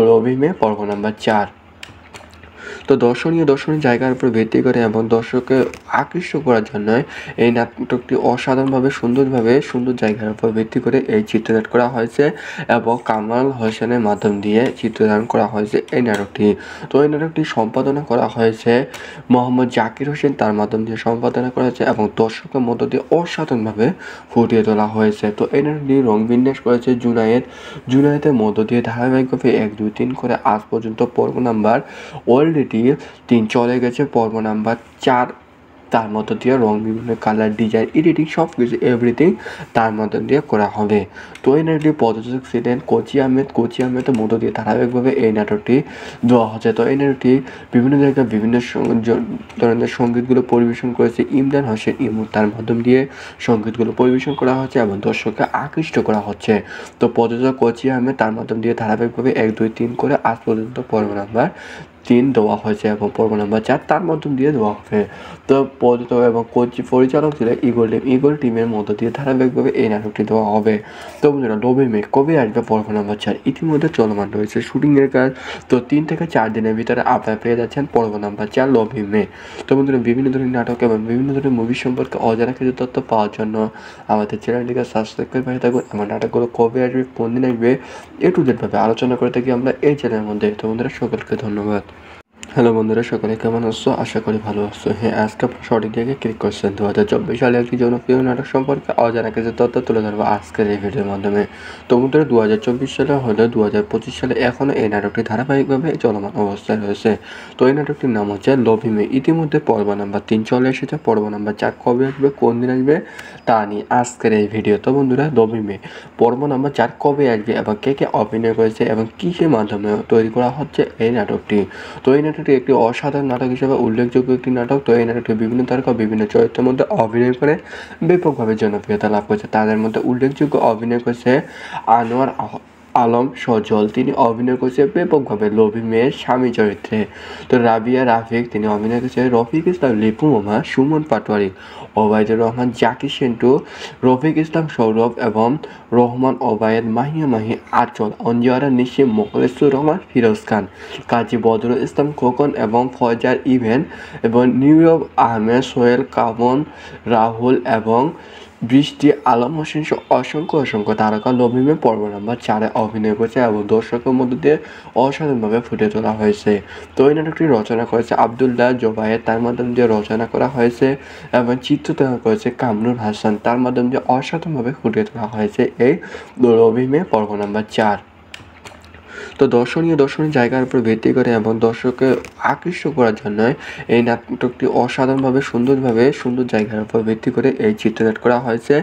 লভি মে পর্ব নাম্বার 4। তো দর্শনীয় জায়গার উপর ভিত্তি করে এবং দর্শককে আকৃষ্ট করার জন্য এই নাটকটি অসাধারণভাবে সুন্দর জায়গার উপর ভিত্তি করে এই চিত্রনাট করা হয়েছে এবং কামাল হোসেনের মাধ্যম দিয়ে চিত্রধারণ করা হয়েছে এই নাটকটি। তো এই নাটকটি সম্পাদনা করা হয়েছে মোহাম্মদ জাকির হোসেন, তার মাধ্যম দিয়ে সম্পাদনা করা হয়েছে এবং দর্শকের মধ্য দিয়ে অসাধারণভাবে ফুটিয়ে তোলা হয়েছে। তো এই নাটকটি রং বিন্যাস করেছে জুনায়েদের মধ্য দিয়ে ধারাবাহিকভাবে 1, 2, 3 করে আজ পর্যন্ত পর্ব নাম্বার অলরেডি 3 চলে গেছে। পর্ব নাম্বার 4 তার মধ্য দিয়ে রং, বিভিন্ন কালার, ডিজাইন, এডিটিং সব কিছু এভরিথিং তার মধ্য দিয়ে করা হবে। তো এই নাটকটি প্রযোজক ছিলেন কোচি আহমেদের মধ্য দিয়ে ধারাবাহিকভাবে এই নাটকটি দেওয়া হচ্ছে। তো এই নাটকটি বিভিন্ন জায়গায় বিভিন্ন ধরনের সঙ্গীতগুলো পরিবেশন করেছে ইমরান হোসেন ইমু, তার মাধ্যম দিয়ে সঙ্গীতগুলো পরিবেশন করা হচ্ছে এবং দর্শককে আকৃষ্ট করা হচ্ছে। তো প্রযোজক কোচি আহমেদ, তার মাধ্যম দিয়ে ধারাবাহিকভাবে 1, 2, 3 করে আজ পর্যন্ত পর্ব নাম্বার 3 দেওয়া হয়েছে এবং পর্ব নাম্বার 4 তার মাধ্যম দিয়ে দেওয়া হবে। তো প্রযোজক এবং পরিচালক ছিলেন ইগল টিমের মধ্য দিয়ে ধারাবাহিকভাবে এই নাটকটি দেওয়া হবে। তো বন্ধুরা, 9 মে কবে আসবে পর্ব নাম্বার 4 ইতিমধ্যে চলমান রয়েছে শুটিংয়ের কাজ। তো 3 থেকে 4 দিনের ভিতরে আপনারা পেয়ে যাচ্ছেন পর্ব নাম্বার 4 9 মে। তো বন্ধুরা, বিভিন্ন ধরনের নাটক এবং বিভিন্ন ধরনের মুভি সম্পর্কে অজানা কিছু তথ্য পাওয়ার জন্য আমাদের চ্যানেলটিকে সাবস্ক্রাইব করে পাঠিয়ে থাকুন। আমার নাটকগুলো কবে আসবে, কোন দিন আসবে, A to Z ভাবে আলোচনা করে থাকি আমরা এই চ্যানেলের মধ্যে। তো বন্ধুরা, সকলকে ধন্যবাদ। হ্যালো বন্ধুরা, সকলে কেমন আছো? আশা করি ভালো আছো। হ্যাঁ, আজকে আপনার সঠিক জায়গায় ক্লিক করছেন। 2024 সালে একটি জনপ্রিয় নাটক সম্পর্কে অজানা কিছু তথ্য তুলে ধরবো আজকের এই ভিডিওর মাধ্যমে। তো বন্ধুরা, 2024 সালে হলেও 2025 সালে এখনও এই নাটকটি ধারাবাহিকভাবে চলমান অবস্থায় রয়েছে। তো এই নাটকটির নাম হচ্ছে লভি মে। ইতিমধ্যে পর্ব নাম্বার 3 চলে এসেছে। পর্ব নাম্বার 4 কবে আসবে, কোন দিন আসবে তা নিয়ে আজকের এই ভিডিও। তো বন্ধুরা, লভি মে পর্ব নাম্বার 4 কবে আসবে এবং কে কে অভিনয় করেছে এবং কিসের মাধ্যমে তৈরি করা হচ্ছে এই নাটকটি। তো এই নাটকটি একটি অসাধারণ নাটক হিসেবে উল্লেখযোগ্য একটি নাটক। তো এই নাটকটি বিভিন্ন তারকা বিভিন্ন চরিত্রের মধ্যে অভিনয় করে ব্যাপকভাবে জনপ্রিয়তা লাভ করেছে। তাদের মধ্যে উল্লেখযোগ্য অভিনয় করেছে আনোয়ার আলম সজল, তিনি অভিনয় করেছে ব্যাপকভাবে লভি মেয়ের স্বামী চরিত্রে। তো রাবিয়া রাফিক, তিনি অভিনয় করেছে রফিক ইসলাম লিপু মামা, সুমন পাটোয়ারি, ওবায়দুর রহমান, জাকির সেন্টু, রফিক ইসলাম সৌরভ এবং রহমান ওবায়েদ, মাহিয়া মাহি আঁচল, অঞ্জুয়ারা নিশিম, মোখলেসুর রহমান, ফিরোজ খান, কাজী বদরুল ইসলাম খোকন এবং ফয়জার ইভেন এবং নীরব আহমেদ, সোহেল কামন, রাহুল এবং বৃষ্টি আলম হোসেন সহ অসংখ্য তারকা লভি মে পর্ব নাম্বার 4 অভিনয় করেছে এবং দর্শকের মধ্যে দিয়ে অসাধারণভাবে ফুটে তোলা হয়েছে। তো এই নাটকটি রচনা করেছে আবদুল্লাহ জোবায়ের, তার মাধ্যম দিয়ে রচনা করা হয়েছে এবং চিত্রনাট্য করেছে কামরুল হাসান, তার মাধ্যম দিয়ে অসাধারণভাবে ফুটিয়ে তোলা হয়েছে এই লভি মে পর্ব নাম্বার 4। তো দর্শনীয় জায়গার উপর ভিত্তি করে এবং দর্শককে আকৃষ্ট করার জন্য এই নাটকটি অসাধারণভাবে সুন্দর জায়গার উপর ভিত্তি করে এই চিত্রনাট করা হয়েছে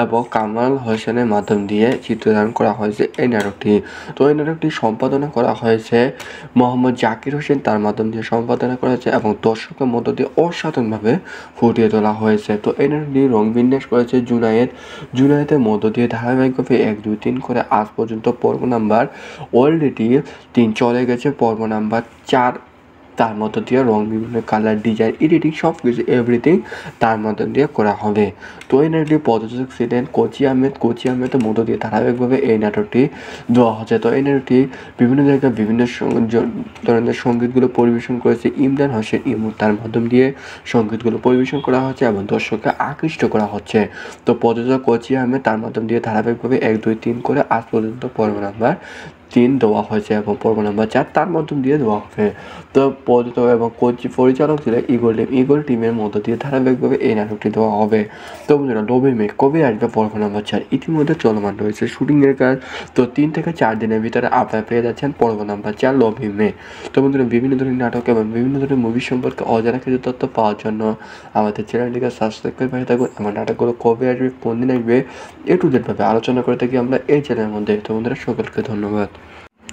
এবং কামাল হোসেনের মাধ্যম দিয়ে চিত্রধারণ করা হয়েছে এই নাটকটি। তো এই নাটকটি সম্পাদনা করা হয়েছে মোহাম্মদ জাকির হোসেন, তার মাধ্যম দিয়ে সম্পাদনা করা হয়েছে এবং দর্শকের মধ্য দিয়ে অসাধারণভাবে ফুটিয়ে তোলা হয়েছে। তো এই নাটকটি রং বিন্যাস করেছে জুনায়েদের মধ্য দিয়ে ধারাবাহিকভাবে 1, 2, 3 করে আজ পর্যন্ত পর্ব নাম্বার অলরেডি 3 চলে গেছে। পর্ব নাম্বার 4 তার মধ্য দিয়ে রং, বিভিন্ন কালার, ডিজাইন, এডিটিং সব কিছু এভরিথিং তার মধ্য দিয়ে করা হবে। তো এই নাটকটি প্রযোজক ছিলেন কোচি আহমেদের মধ্য দিয়ে ধারাবাহিকভাবে এই নাটকটি দেওয়া হচ্ছে। তো এই নাটকটি বিভিন্ন জায়গায় বিভিন্ন ধরনের সঙ্গীতগুলো পরিবেশন করেছে ইমরান হোসেন ইমু, তার মাধ্যম দিয়ে সঙ্গীতগুলো পরিবেশন করা হচ্ছে এবং দর্শককে আকৃষ্ট করা হচ্ছে। তো প্রযোজক কোচি আহমেদ, তার মাধ্যম দিয়ে ধারাবাহিকভাবে 1, 2, 3 করে আজ পর্যন্ত পর্ব নাম্বার 3 দেওয়া হয়েছে এবং পর্ব নাম্বার 4 তার মাধ্যম দিয়ে দেওয়া হবে। তো প্রযোজক এবং পরিচালক ছিলেন ইগল টিমের মধ্য দিয়ে ধারাবাহিকভাবে এই নাটকটি দেওয়া হবে। তো বন্ধুরা, 9 মে কবে আসবে পর্ব নাম্বার 4 ইতিমধ্যে চলমান রয়েছে শুটিংয়ের কাজ। তো 3 থেকে 4 দিনের ভিতরে আপনারা পেয়ে যাচ্ছেন পর্ব নাম্বার 4 9 মে। তো বন্ধুরা, বিভিন্ন ধরনের নাটক এবং বিভিন্ন ধরনের মুভি সম্পর্কে অজানা কিছু তথ্য পাওয়ার জন্য আমাদের চ্যানেলটিকে সাবস্ক্রাইব করে পাঠিয়ে থাকুন। আমার নাটকগুলো কবে আসবে, কোন দিন আসবে, A to Z ভাবে আলোচনা করে থাকি আমরা এই চ্যানেলের মধ্যে। তো বন্ধুরা, সকলকে ধন্যবাদ।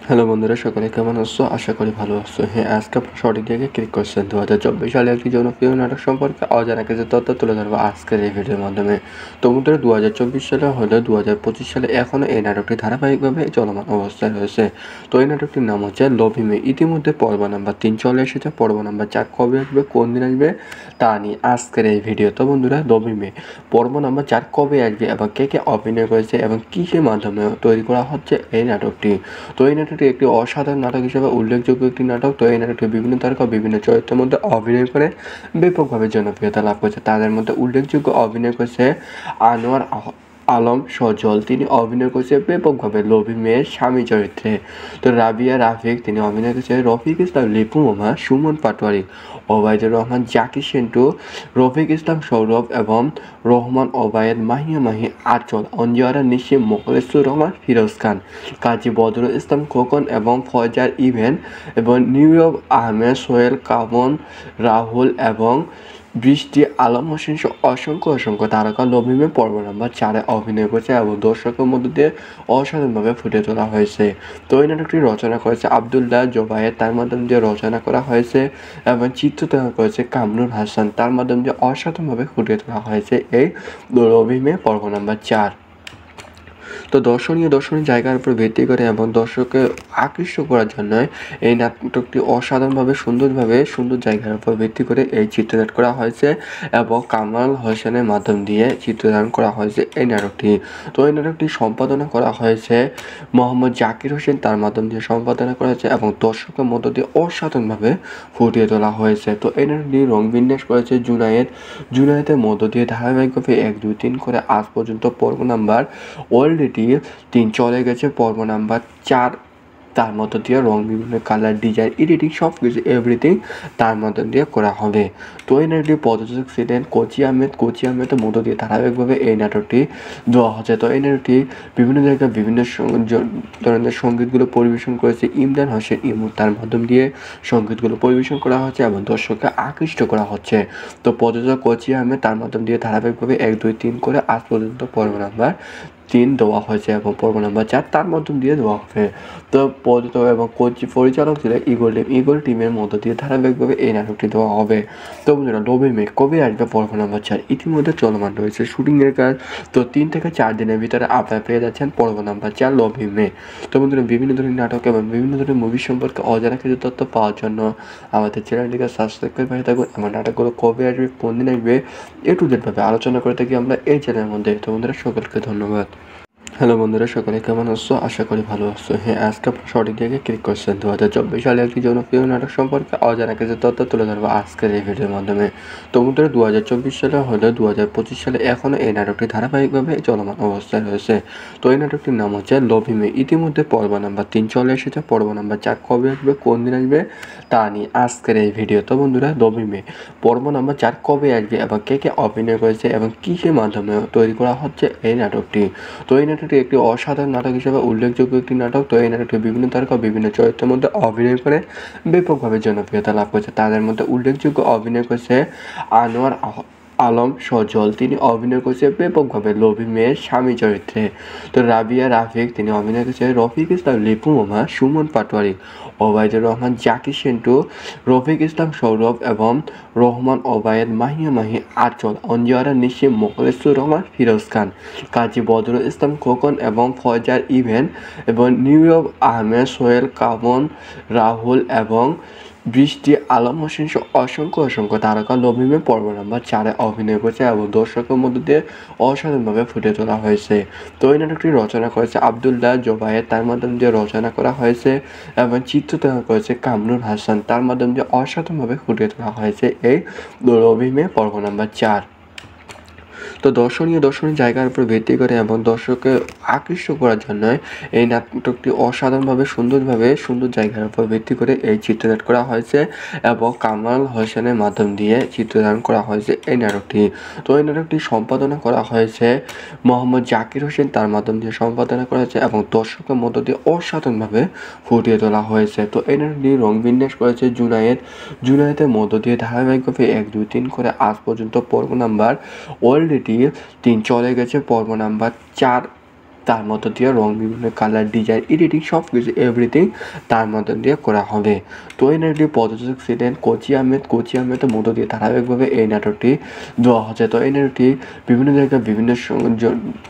হ্যালো বন্ধুরা, সকলে কেমন আছো? আশা করি ভালো আছো। হ্যাঁ, আজকে আপনার সঠিক জায়গায় ক্লিক করছেন। 2024 সালে একটি জনপ্রিয় নাটক সম্পর্কে অজানা কিছু তথ্য তুলে ধরবো আজকের এই ভিডিওর মাধ্যমে। তো বন্ধুরা, 2024 সালে হলেও 2025 সালে এখনও এই নাটকটি ধারাবাহিকভাবে চলমান অবস্থায় রয়েছে। তো এই নাটকটির নাম হচ্ছে লভি মে। ইতিমধ্যে পর্ব নাম্বার 3 চলে এসেছে। পর্ব নাম্বার 4 কবে আসবে, কোন দিন আসবে তা নিয়ে আজকের এই ভিডিও। তো বন্ধুরা, লভি মে পর্ব নাম্বার 4 কবে আসবে এবং কে কে অভিনয় করেছে এবং কিসের মাধ্যমে তৈরি করা হচ্ছে এই নাটকটি। তো এই নাটকটি একটি অসাধারণ নাটক হিসেবে উল্লেখযোগ্য একটি নাটক। তো এই নাটকটি বিভিন্ন তারকা বিভিন্ন চরিত্রের মধ্যে অভিনয় করে ব্যাপকভাবে জনপ্রিয়তা লাভ করেছে। তাদের মধ্যে উল্লেখযোগ্য অভিনয় করেছে আনোয়ার আলম সজল, তিনি অভিনয় করেছে ব্যাপকভাবে লভি মেয়ের স্বামী চরিত্রে। তো রাবিয়া রাফিক, তিনি অভিনয় করেছে রফিক ইসলাম লিপু মামা, সুমন পাটোয়ারি, ওবায়দুর রহমান, জাকির সেন্টু, রফিক ইসলাম সৌরভ এবং রহমান ওবায়েদ, মাহিয়া মাহি আঁচল, অঞ্জুয়ারা নিশিম, মোখলেসুর রহমান, ফিরোজ খান, কাজী বদরুল ইসলাম খোকন এবং ফয়জার ইভেন এবং নীরব আহমেদ, সোহেল কামন, রাহুল এবং বৃষ্টি আলম হোসেন সহ অসংখ্য তারকা লবিমে পর্ব নাম্বার 4-এ অভিনয় করেছে এবং দর্শকের মধ্য দিয়ে অসাধারণভাবে ফুটিয়ে তোলা হয়েছে। তো এই নাটকটি রচনা করেছে আব্দুল্লাহ জোবায়ের, তার মাধ্যম দিয়ে রচনা করা হয়েছে এবং চিত্রনাট্য করেছে কামরুল হাসান, তার মাধ্যম দিয়ে অসাধারণভাবে ফুটিয়ে তোলা হয়েছে এই লবিমে পর্ব নাম্বার 4। তো দর্শনীয় জায়গার উপর ভিত্তি করে এবং দর্শককে আকৃষ্ট করার জন্য এই নাটকটি অসাধারণভাবে সুন্দর জায়গার উপর ভিত্তি করে এই চিত্রনাট করা হয়েছে এবং কামাল হোসেনের মাধ্যম দিয়ে চিত্রধারণ করা হয়েছে এই নাটকটি। তো এই নাটকটি সম্পাদনা করা হয়েছে মোহাম্মদ জাকির হোসেন, তার মাধ্যম দিয়ে সম্পাদনা করা হয়েছে এবং দর্শকের মধ্য দিয়ে অসাধারণভাবে ফুটিয়ে তোলা হয়েছে। তো এই নাটকটি রং বিন্যাস করেছে জুনায়েদের মধ্য দিয়ে ধারাবাহিকভাবে 1, 2, 3 করে আজ পর্যন্ত পর্ব নাম্বার অলরেডি 3 চলে গেছে। পর্ব নাম্বার 4 তার মধ্য দিয়ে রং, বিভিন্ন কালার, ডিজাইন, এডিটিং সব কিছু এভরিথিং তার মধ্য দিয়ে করা হবে। তো এই নাটকটি প্রযোজক ছিলেন কোচি আহমেদের মধ্য দিয়ে ধারাবাহিকভাবে এই নাটকটি দেওয়া হচ্ছে। তো এই নাটকটি বিভিন্ন জায়গায় বিভিন্ন ধরনের সঙ্গীতগুলো পরিবেশন করেছে ইমরান হোসেন ইমু, তার মাধ্যম দিয়ে সঙ্গীতগুলো পরিবেশন করা হচ্ছে এবং দর্শককে আকৃষ্ট করা হচ্ছে। তো প্রযোজক কোচি আহমেদ, তার মাধ্যম দিয়ে ধারাবাহিকভাবে 1, 2, 3 করে আজ পর্যন্ত পর্ব নাম্বার 3 দেওয়া হয়েছে এবং পর্ব নাম্বার 4 তার মাধ্যম দিয়ে দেওয়া হবে। তো প্রযোজক এবং পরিচালক ছিলেন ইগল টিমের মধ্য দিয়ে ধারাবাহিকভাবে এই নাটকটি দেওয়া হবে। তো বন্ধুরা, মে কবে আসবে পর্ব নাম্বার 4 ইতিমধ্যে চলমান রয়েছে শুটিংয়ের কাজ। তো 3 থেকে 4 দিনের ভিতরে আপনারা পেয়ে যাচ্ছেন পর্ব নাম্বার 4 মে। তো বন্ধুরা, বিভিন্ন ধরনের নাটক এবং বিভিন্ন ধরনের মুভি সম্পর্কে অজানা কিছু তথ্য পাওয়ার জন্য আমাদের চ্যানেলটিকে সাবস্ক্রাইব করে পাঠিয়ে থাকুন। আমার নাটকগুলো কবে আসবে, কোন দিন আসবে, ভাবে আলোচনা করে থাকি আমরা এই চ্যানেলের মধ্যে। তো বন্ধুরা, সকলকে ধন্যবাদ। হ্যালো বন্ধুরা, সকলে কেমন আছো? আশা করি ভালো আছো। হ্যাঁ, আজকে আপনার সঠিক জায়গায় ক্লিক করছেন। 2024 সালে একটি জনপ্রিয় নাটক সম্পর্কে অজানা কিছু তথ্য তুলে ধরবো আজকের এই ভিডিওর মাধ্যমে। তো বন্ধুরা, 2024 সালে হলেও 2025 সালে এখনও এই নাটকটি ধারাবাহিকভাবে চলমান অবস্থায় রয়েছে। তো এই নাটকটির নাম হচ্ছে লভিমে। ইতিমধ্যে পর্ব নাম্বার 3 চলে এসেছে। পর্ব নাম্বার 4 কবে আসবে, কোন দিন আসবে তা নিয়ে আজকের এই ভিডিও। তো বন্ধুরা, লভিমে পর্ব নাম্বার 4 কবে আসবে এবং কে কে অভিনয় করেছে এবং কিসের মাধ্যমে তৈরি করা হচ্ছে এই নাটকটি। তো এই নাটকটি একটি অসাধারণ নাটক হিসেবে উল্লেখযোগ্য একটি নাটক। তো এই নাটকটি বিভিন্ন তারকা বিভিন্ন চরিত্রের মধ্যে অভিনয় করে ব্যাপকভাবে জনপ্রিয়তা লাভ করেছে। তাদের মধ্যে উল্লেখযোগ্য অভিনয় করেছে আনোয়ার আলম সজল, তিনি অভিনয় করেছে ব্যাপকভাবে লোভী মেয়ের স্বামী চরিত্রে। তো রাবিয়া রাফিক, তিনি অভিনয় করেছে রফিক ইসলাম, লিপু মামা, সুমন পাটোয়ারি, ওবায়দুর রহমান, জাকি সেন্টু, রফিক ইসলাম সৌরভ এবং রহমান ওবায়েদ, মাহিয়া মাহি, আঁচল, অঞ্জুয়ারা নিশিম, মোখলেসুর রহমান, ফিরোজ খান, কাজী বদরুল ইসলাম খোকন এবং ফয়জার ইভেন এবং নীরব আহমেদ, সোহেল, কামন, রাহুল এবং বৃষ্টি আলম হোসেন সহ অসংখ্য তারকা লবিমে পর্ব নাম্বার 4-এ অভিনয় করেছে এবং দর্শকের মধ্য দিয়ে অসাধারণভাবে ফুটিয়ে তোলা হয়েছে। তো এই নাটকটি রচনা করেছে আব্দুল্লাহ জোবায়ের, তার মাধ্যম দিয়ে রচনা করা হয়েছে এবং চিত্রনাট্য করেছে কামরুল হাসান, তার মাধ্যম দিয়ে অসাধারণভাবে ফুটিয়ে তোলা হয়েছে এই লবিমে পর্ব নাম্বার 4। তো দর্শনীয় জায়গার উপর ভিত্তি করে এবং দর্শককে আকৃষ্ট করার জন্য এই নাটকটি অসাধারণভাবে সুন্দর জায়গার উপর ভিত্তি করে এই চিত্রনাট করা হয়েছে এবং কামাল হোসেনের মাধ্যম দিয়ে চিত্রধারণ করা হয়েছে এই নাটকটি। তো এই নাটকটি সম্পাদনা করা হয়েছে মোহাম্মদ জাকির হোসেন, তার মাধ্যম দিয়ে সম্পাদনা করা হয়েছে এবং দর্শকের মধ্য দিয়ে অসাধারণভাবে ফুটিয়ে তোলা হয়েছে। তো এই নাটকটি রং বিন্যাস করেছে জুনায়েদের মধ্য দিয়ে ধারাবাহিকভাবে 1, 2, 3 করে আজ পর্যন্ত পর্ব নাম্বার অলরেডি 3 চলে গেছে। পর্ব নাম্বার 4 তার মধ্য দিয়ে রং, বিভিন্ন কালার, ডিজাইন, এডিটিং সব কিছু এভরিথিং তার মধ্য দিয়ে করা হবে। তো এই নাটকটি প্রযোজক ছিলেন কোচি আহমেদের মধ্য দিয়ে ধারাবাহিকভাবে এই নাটকটি দেওয়া হচ্ছে। তো এই নাটকটি বিভিন্ন জায়গায় বিভিন্ন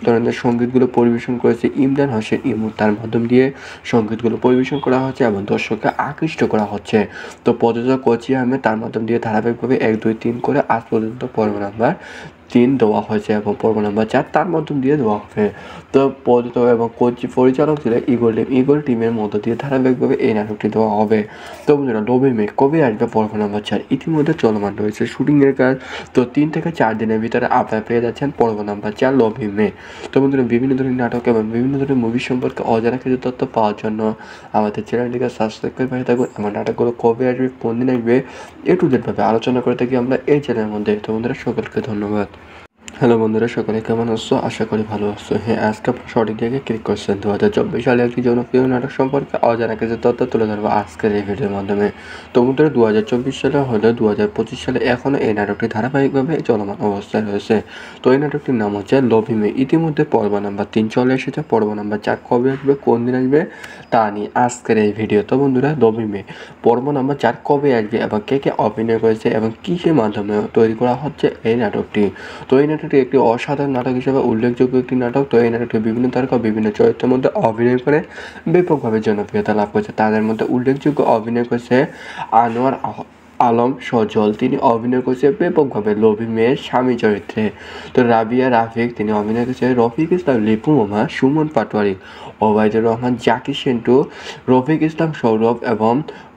ধরনের সঙ্গীতগুলো পরিবেশন করেছে ইমরান হোসেন ইমু, তার মাধ্যম দিয়ে সঙ্গীতগুলো পরিবেশন করা হচ্ছে এবং দর্শককে আকৃষ্ট করা হচ্ছে। তো প্রযোজক কোচি আহমেদ, তার মাধ্যম দিয়ে ধারাবাহিকভাবে 1, 2, 3 করে আজ পর্যন্ত পর্ব নাম্বার 3 দেওয়া হয়েছে এবং পর্ব নাম্বার 4 তার মাধ্যম দিয়ে দেওয়া হবে। তো প্রযোজক এবং পরিচালক ছিলেন ইগল টিমের মধ্য দিয়ে ধারাবাহিকভাবে এই নাটকটি দেওয়া হবে। তো বন্ধুরা, মে কবে আসবে পর্ব নাম্বার 4 ইতিমধ্যে চলমান রয়েছে শুটিংয়ের কাজ। তো 3 থেকে 4 দিনের ভিতরে আপনারা পেয়ে যাচ্ছেন পর্ব নাম্বার 4 মে। তো বন্ধুরা, বিভিন্ন ধরনের নাটক এবং বিভিন্ন ধরনের মুভি সম্পর্কে অজানা কিছু তথ্য পাওয়ার জন্য আমাদের চ্যানেলটিকে সাবস্ক্রাইব করে পাঠিয়ে থাকুন। আমার নাটকগুলো কবে আসবে, কোন দিন আসবে, ভাবে আলোচনা করে থাকি আমরা এই চ্যানেলের মধ্যে। তো বন্ধুরা, সকলকে ধন্যবাদ। হ্যালো বন্ধুরা, সকলে কেমন আছো? আশা করি ভালো আছো। হ্যাঁ, আজকে আপনারা সঠিক জায়গায় ক্লিক করছেন। 2024 সালে একটি জনপ্রিয় নাটক সম্পর্কে অজানা কিছু তথ্য তুলে ধরবো আজকের এই ভিডিওর মাধ্যমে। তো বন্ধুরা, 2024 সালে হলেও 2025 সালে এখনও এই নাটকটি ধারাবাহিকভাবে চলমান অবস্থায় রয়েছে। তো এই নাটকটির নাম হচ্ছে লভ হি মে। ইতিমধ্যে পর্ব নাম্বার 3 চলে এসেছে। পর্ব নাম্বার 4 কবে আসবে, কোন দিন আসবে তা নিয়ে আজকের এই ভিডিও। তো বন্ধুরা, লভ হি মে পর্ব নাম্বার 4 কবে আসবে এবং কে কে অভিনয় করেছে এবং কিসের মাধ্যমে তৈরি করা হচ্ছে এই নাটকটি। তো এই নাটকটি একটি অসাধারণ নাটক হিসেবে উল্লেখযোগ্য একটি নাটক। তো এই নাটকটি বিভিন্ন তারকা বিভিন্ন চরিত্রের মধ্যে অভিনয় করে ব্যাপকভাবে জনপ্রিয়তা লাভ করেছে। তাদের মধ্যে উল্লেখযোগ্য অভিনয় করেছে আনোয়ার আলম সজল। তিনি অভিনয় করেছে ব্যাপকভাবে লভ হি মের স্বামী চরিত্রে। তো রাবিয়া রাফিক, তিনি অভিনয় করেছে রফিক ইসলাম, লিপু মামা, সুমন পাটোয়ারি, ওবায়দুর রহমান, জাকি সেন্টু, রফিক ইসলাম সৌরভ এবং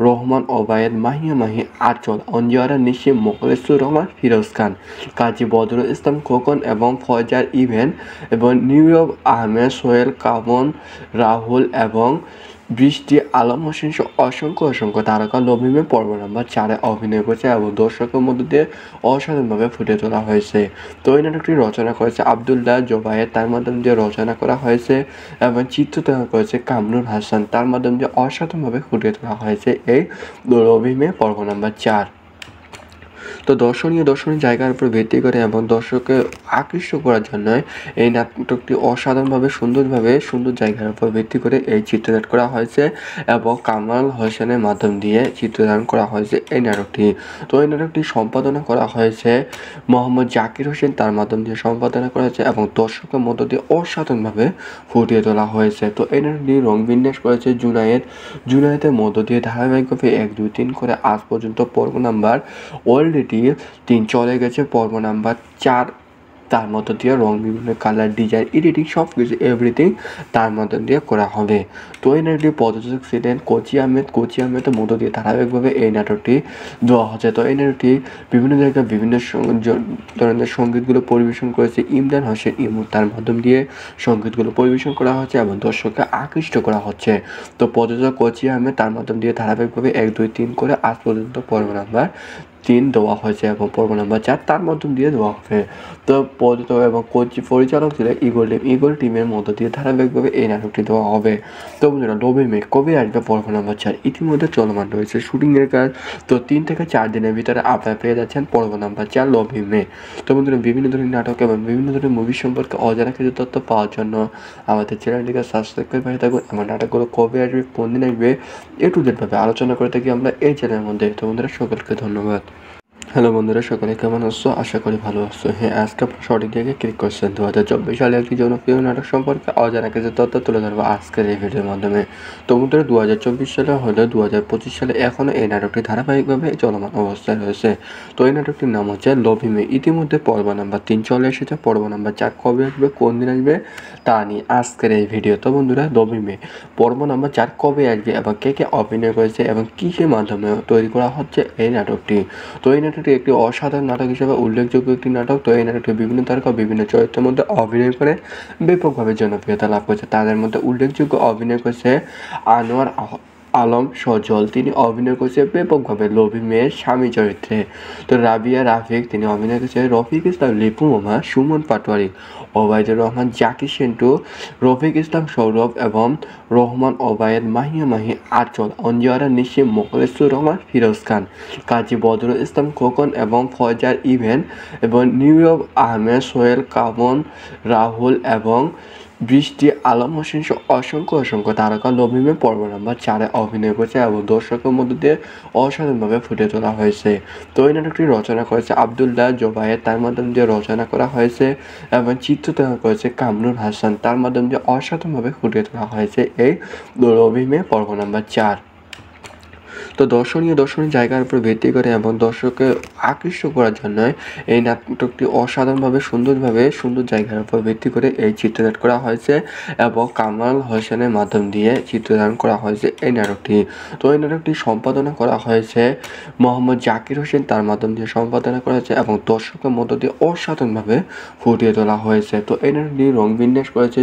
রহমান ওবায়েদ, মাহিয়া মাহি, আঁচল, অঞ্জুয়ারা নিশিম, মোখলেসুর রহমান, ফিরোজ খান, কাজী বদরুল ইসলাম খোকন এবং ফয়জার ইভেন এবং নিউইয়র্ক আহমেদ, সোহেল কামন, রাহুল এবং বৃষ্টি আলম হোসেন সহ অসংখ্য তারকা লভ হি মে পর্ব নাম্বার 4 অভিনয় করেছে এবং দর্শকের মধ্য দিয়ে অসাধারণভাবে ফুটে তোলা হয়েছে। তো এই নাটকটি রচনা করেছে আবদুল্লাহ জোবায়ের, তার মাধ্যম দিয়ে রচনা করা হয়েছে এবং চিত্রনাট্য করেছে কামরুল হাসান, তার মাধ্যম দিয়ে অসাধারণভাবে ফুটিয়ে তোলা হয়েছে এই লভ হি মে পর্ব নাম্বার 4। তো দর্শনীয় জায়গার উপর ভিত্তি করে এবং দর্শককে আকৃষ্ট করার জন্য এই নাটকটি অসাধারণভাবে সুন্দর জায়গার উপর ভিত্তি করে এই চিত্রনাট করা হয়েছে এবং কামাল হোসেনের মাধ্যম দিয়ে চিত্রধারণ করা হয়েছে এই নাটকটি। তো এই নাটকটি সম্পাদনা করা হয়েছে মোহাম্মদ জাকির হোসেন, তার মাধ্যম দিয়ে সম্পাদনা করা হয়েছে এবং দর্শকের মধ্য দিয়ে অসাধারণভাবে ফুটিয়ে তোলা হয়েছে। তো এই নাটকটি রং বিন্যাস করেছে জুনায়েদের মধ্য দিয়ে ধারাবাহিকভাবে 1, 2, 3 করে আজ পর্যন্ত পর্ব নাম্বার অলরেডি 3 চলে গেছে। পর্ব নাম্বার 4 তার মধ্য দিয়ে রং, বিভিন্ন কালার, ডিজাইন, এডিটিং সব কিছু এভরিথিং তার মধ্য দিয়ে করা হবে। তো এই নাটকটি প্রযোজক ছিলেন কোচি আহমেদের মধ্য দিয়ে ধারাবাহিকভাবে এই নাটকটি দেওয়া হচ্ছে। তো এই নাটকটি বিভিন্ন জায়গায় বিভিন্ন ধরনের সঙ্গীতগুলো পরিবেশন করেছে ইমরান হোসেন ইমু, তার মাধ্যম দিয়ে সঙ্গীতগুলো পরিবেশন করা হচ্ছে এবং দর্শককে আকৃষ্ট করা হচ্ছে। তো প্রযোজক কোচি আহমেদ, তার মাধ্যম দিয়ে ধারাবাহিকভাবে 1, 2, 3 করে আজ পর্যন্ত পর্ব নাম্বার 3 দেওয়া হয়েছে এবং পর্ব নাম্বার 4 তার মাধ্যম দিয়ে দেওয়া হবে। তো প্রযোজক এবং পরিচালক ছিলেন ইগল টিমের মধ্য দিয়ে ধারাবাহিকভাবে এই নাটকটি দেওয়া হবে। তো বন্ধুরা, লভ হি মে কবে আসবে পর্ব নাম্বার 4 ইতিমধ্যে চলমান রয়েছে শুটিংয়ের কাজ। তো 3 থেকে 4 দিনের ভিতরে আপনারা পেয়ে যাচ্ছেন পর্ব নাম্বার 4 লভ হি মে। তো বন্ধুরা, বিভিন্ন ধরনের নাটক এবং বিভিন্ন ধরনের মুভি সম্পর্কে অজানা কিছু তথ্য পাওয়ার জন্য আমাদের চ্যানেলটিকে সাবস্ক্রাইব করে পাশে থাকুন। আমার নাটকগুলো কবে আসবে, কোন দিন আসবে, টু জেড ভাবে আলোচনা করে থাকি আমরা এই চ্যানেলের মধ্যে। তো বন্ধুরা, সকলকে ধন্যবাদ। হ্যালো বন্ধুরা, সকলে কেমন আছো? আশা করি ভালো আছো। হ্যাঁ, আজকে আপনারা সঠিক জায়গায় ক্লিক করছেন। 2024 সালে একটি জনপ্রিয় নাটক সম্পর্কে অজানা কিছু তথ্য তুলে ধরবো আজকের এই ভিডিওর মাধ্যমে। তো বন্ধুরা, 2024 সালে হলেও 2025 সালে এখনও এই নাটকটি ধারাবাহিকভাবে চলমান অবস্থায় রয়েছে। তো এই নাটকটির নাম হচ্ছে লভ হি মে। ইতিমধ্যে পর্ব নাম্বার 3 চলে এসেছে। পর্ব নাম্বার 4 কবে আসবে, কোন দিন আসবে তা নিয়ে আজকের এই ভিডিও। তো বন্ধুরা, লভ হি মে পর্ব নাম্বার 4 কবে আসবে এবং কে কে অভিনয় করেছে এবং কিসের মাধ্যমে তৈরি করা হচ্ছে এই নাটকটি। তো এই নাটকটি একটি অসাধারণ নাটক হিসেবে উল্লেখযোগ্য একটি নাটক। তো এই নাটকটি বিভিন্ন তারকা বিভিন্ন চরিত্রের মধ্যে অভিনয় করে ব্যাপকভাবে জনপ্রিয়তা লাভ করেছে। তাদের মধ্যে উল্লেখযোগ্য অভিনয় করেছে আনোয়ার আলম সজল। তিনি অভিনয় করেছে ব্যাপকভাবে লভ হি মের স্বামী চরিত্রে। তো রাবিয়া রাফিক, তিনি অভিনয় করেছে রফিক ইসলাম, লিপু মামা, সুমন পাটোয়ারি, ওবায়দুর রহমান, জাকি সেন্টু, রফিক ইসলাম সৌরভ এবং রহমান ওবায়েদ, মাহিয়া মাহি, আঁচল, অঞ্জুয়ারা নিশিম, মোখলেসুর রহমান, ফিরোজ খান, কাজী বদরুল ইসলাম খোকন এবং ফয়জার ইভেন এবং নিউইয়র্ক আহমেদ, সোহেল কামন, রাহুল এবং বৃষ্টি আলম হোসেন সহ অসংখ্য তারকা লভ হি মে পর্ব নাম্বার 4 অভিনয় করেছে এবং দর্শকের মধ্য দিয়ে অসাধারণভাবে ফুটে তোলা হয়েছে। তো এই নাটকটি রচনা করেছে আবদুল্লাহ জোবায়ের, তার মাধ্যম দিয়ে রচনা করা হয়েছে এবং চিত্রনাট্য করেছে কামরুল হাসান, তার মাধ্যম দিয়ে অসাধারণভাবে ফুটিয়ে তোলা হয়েছে এই লভ হি মে পর্ব নাম্বার 4। তো দর্শনীয় জায়গার উপর ভিত্তি করে এবং দর্শককে আকৃষ্ট করার জন্য এই নাটকটি অসাধারণভাবে সুন্দর জায়গার উপর ভিত্তি করে এই চিত্রনাট করা হয়েছে এবং কামাল হোসেনের মাধ্যম দিয়ে চিত্রধারণ করা হয়েছে এই নাটকটি। তো এই নাটকটি সম্পাদনা করা হয়েছে মোহাম্মদ জাকির হোসেন, তার মাধ্যম দিয়ে সম্পাদনা করা হয়েছে এবং দর্শকের মধ্য দিয়ে অসাধারণভাবে ফুটিয়ে তোলা হয়েছে। তো এই নাটকটি রং বিন্যাস করেছে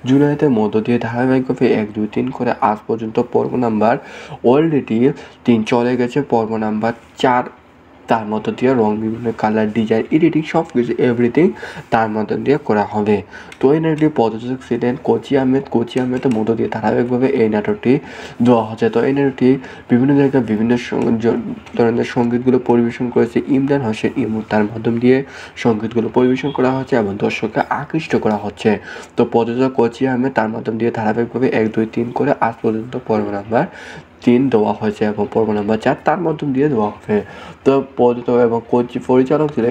জুনায়েদের মধ্য দিয়ে ধারাবাহিকভাবে 1, 2, 3 করে আজ পর্যন্ত পর্ব নাম্বার অলরেডি 3 চলে গেছে। পর্ব নাম্বার 4 তার মধ্য দিয়ে রং, বিভিন্ন কালার, ডিজাইন, এডিটিং সব কিছু এভরিথিং তার মধ্য দিয়ে করা হবে। তো এই নাটকটি প্রযোজক ছিলেন কোচি আহমেদের মধ্য দিয়ে ধারাবাহিকভাবে এই নাটকটি দেওয়া হচ্ছে। তো এই নাটকটি বিভিন্ন জায়গায় বিভিন্ন ধরনের সঙ্গীতগুলো পরিবেশন করেছে ইমরান হোসেন ইমু, তার মাধ্যম দিয়ে সঙ্গীতগুলো পরিবেশন করা হচ্ছে এবং দর্শককে আকৃষ্ট করা হচ্ছে। তো প্রযোজক কোচি আহমেদ, তার মাধ্যম দিয়ে ধারাবাহিকভাবে 1, 2, 3 করে আজ পর্যন্ত পর্ব নাম্বার 3 দেওয়া হয়েছে এবং পর্ব নাম্বার 4 তার মাধ্যম দিয়ে দেওয়া হবে। তো প্রযোজক এবং পরিচালক ছিল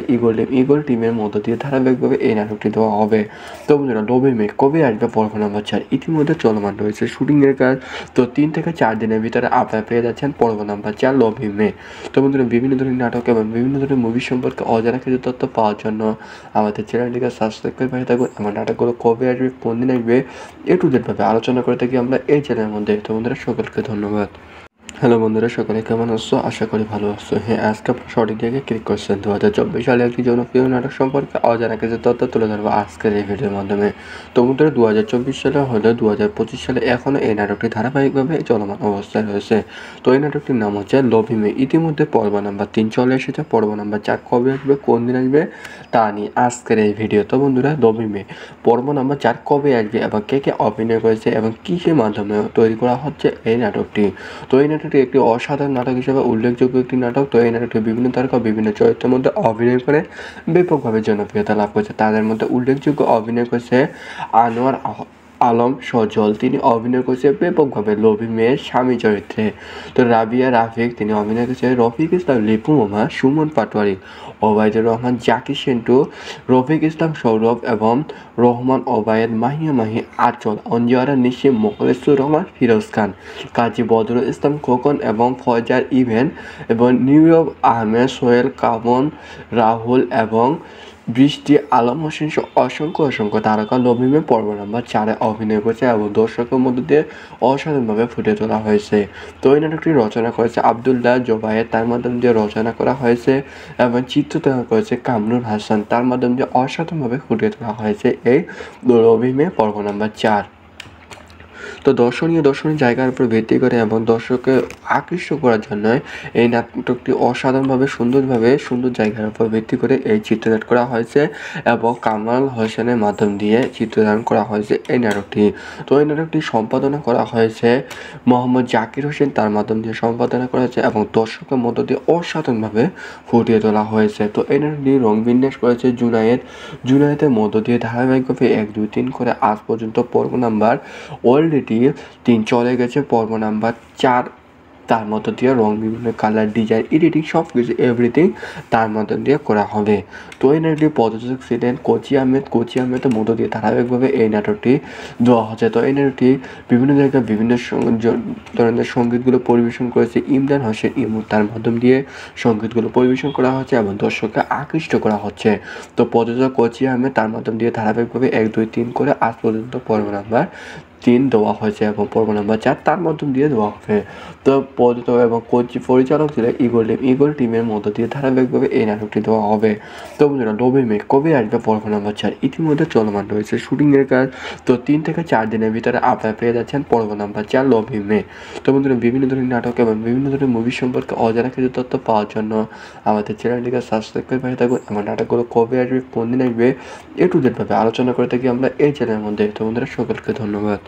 ইগল টিমের মধ্য দিয়ে ধারাবাহিকভাবে এই নাটকটি দেওয়া হবে। তো বন্ধুরা, নবী মে কবে আসবে পর্ব নাম্বার 4 ইতিমধ্যে চলমান রয়েছে শুটিংয়ের কাজ। তো 3 থেকে 4 দিনের ভিতরে আপনারা পেয়ে যাচ্ছেন পর্ব নাম্বার 4 নবী মে। তো বন্ধুরা, বিভিন্ন ধরনের নাটক এবং বিভিন্ন ধরনের মুভি সম্পর্কে অজানা কিছু তথ্য পাওয়ার জন্য আমাদের চ্যানেলটিকে সাবস্ক্রাইব করে পাশে থাকুন। আমার নাটকগুলো কবে আসবে, কোন দিন আসবে, টু জেড ভাবে আলোচনা করে থাকি আমরা এই চ্যানেলের মধ্যে। তো বন্ধুরা, সকলকে ধন্যবাদ। হ্যালো বন্ধুরা, সকলে কেমন আছো? আশা করি ভালো আছো। হ্যাঁ, আজকে আপনার সঠিক জায়গায় ক্লিক করছেন। 2024 সালে একটি জনপ্রিয় নাটক সম্পর্কে অজানা কিছু তথ্য তুলে ধরবো আজকের এই ভিডিওর মাধ্যমে। তো বন্ধুরা, 2024 সালে হলে 2025 সালে এখনও এই নাটকটি ধারাবাহিকভাবে চলমান অবস্থায় রয়েছে। তো এই নাটকটির নাম হচ্ছে লভি মে। ইতিমধ্যে পর্ব নাম্বার 3 চলে এসেছে। পর্ব নাম্বার 4 কবে আসবে, কোন দিন আসবে তা নিয়ে আজকের এই ভিডিও। তো বন্ধুরা, লভি মে পর্ব নাম্বার 4 কবে আসবে এবং কে কে অভিনয় করেছে এবং কিসের মাধ্যমে তৈরি করা হচ্ছে এই নাটকটি। তো এই নাটকটি একটি অসাধারণ নাটক হিসেবে উল্লেখযোগ্য একটি নাটক। তো এই নাটকটি বিভিন্ন তারকা বিভিন্ন চরিত্রের মধ্যে অভিনয় করে ব্যাপকভাবে জনপ্রিয়তা লাভ করেছে। তাদের মধ্যে উল্লেখযোগ্য অভিনয় করেছে আনোয়ার আলম সজল, তিনি অভিনয় করেছে ব্যাপকভাবে লভি মেয়ের স্বামী চরিত্রে। তো রাবিয়া রাফিক, তিনি অভিনয় করেছে রফিক ইসলাম, লিপু মামা, সুমন পাটোয়ারি, ওবায়দুর রহমান, জাকির সেন্টু, রফিক ইসলাম সৌরভ এবং রহমান ওবায়েদ, মাহিয়া মাহি, আঁচল, অঞ্জুয়ারা নিশি, মোখলেসুর রহমান, ফিরোজ খান, কাজী বদরুল ইসলাম খোকন এবং ফয়জার ইভেন এবং নিউইয়র্ক আহমেদ, সোহেল কামন, রাহুল এবং বৃষ্টি আলম হোসেন সহ অসংখ্য তারকা লভি মে পর্ব নাম্বার 4 অভিনয় করেছে এবং দর্শকের মধ্যে দিয়ে অসাধারণভাবে ফুটে তোলা হয়েছে। তো এই নাটকটি রচনা করেছে আবদুল্লাহ জোবায়ের, তার মাধ্যমে দিয়ে রচনা করা হয়েছে এবং চিত্রনাট্য করেছে কামরুল হাসান, তার মাধ্যমে দিয়ে অসাধারণভাবে ফুটিয়ে তোলা হয়েছে এই লভি মে পর্ব নাম্বার 4। তো দর্শনীয় জায়গার উপর ভিত্তি করে এবং দর্শককে আকৃষ্ট করার জন্য এই নাটকটি অসাধারণভাবে সুন্দর জায়গার উপর ভিত্তি করে এই চিত্রনাট করা হয়েছে এবং কামাল হোসেনের মাধ্যম দিয়ে চিত্রধারণ করা হয়েছে এই নাটকটি। তো এই নাটকটি সম্পাদনা করা হয়েছে মোহাম্মদ জাকির হোসেন, তার মাধ্যম দিয়ে সম্পাদনা করা হয়েছে এবং দর্শকের মধ্য দিয়ে অসাধারণভাবে ফুটিয়ে তোলা হয়েছে। তো এই নাটকটি রং বিন্যাস করেছে জুনায়েদের মধ্য দিয়ে ধারাবাহিকভাবে 1, 2, 3 করে আজ পর্যন্ত পর্ব নাম্বার অলরেডি 3 চলে গেছে। পর্ব নাম্বার 4 তার মধ্য দিয়ে রং, বিভিন্ন কালার, ডিজাইন, এডিটিং সব কিছু এভরিথিং তার মধ্য দিয়ে করা হবে। তো এই নাটকটি প্রযোজক ছিলেন কোচি আহমেদের মধ্য দিয়ে ধারাবাহিকভাবে এই নাটকটি দেওয়া হচ্ছে। তো এই নাটকটি বিভিন্ন জায়গায় বিভিন্ন ধরনের সঙ্গীতগুলো পরিবেশন করেছে ইমরান হোসেন ইমু, তার মাধ্যম দিয়ে সঙ্গীতগুলো পরিবেশন করা হচ্ছে এবং দর্শককে আকৃষ্ট করা হচ্ছে। তো প্রযোজক কোচি আহমেদ, তার মাধ্যম দিয়ে ধারাবাহিকভাবে 1, 2, 3 করে আজ পর্যন্ত পর্ব নাম্বার 3 দেওয়া হয়েছে এবং পর্ব নাম্বার 4 তার মাধ্যম দিয়ে দেওয়া হবে। তো প্রযোজক এবং পরিচালক ছিল ইগল টিমের মধ্য দিয়ে ধারাবাহিকভাবে এই নাটকটি দেওয়া হবে। তো বন্ধুরা, লভি মে কবে আসবে পর্ব নাম্বার 4 ইতিমধ্যে চলমান রয়েছে শুটিংয়ের কাজ। তো 3 থেকে 4 দিনের ভিতরে আপনারা পেয়ে যাচ্ছেন পর্ব নাম্বার 4 লভি মে। তো বন্ধুরা, বিভিন্ন ধরনের নাটক এবং বিভিন্ন ধরনের মুভি সম্পর্কে অজানা কিছু তথ্য পাওয়ার জন্য আমাদের চ্যানেলটিকে সাবস্ক্রাইব করে পাশে থাকুন। আমার নাটকগুলো কবে আসবে, কোন দিন আসবে, টু জেড ভাবে আলোচনা করে থাকি আমরা এই চ্যানেলের মধ্যে। তো বন্ধুরা, সকলকে ধন্যবাদ।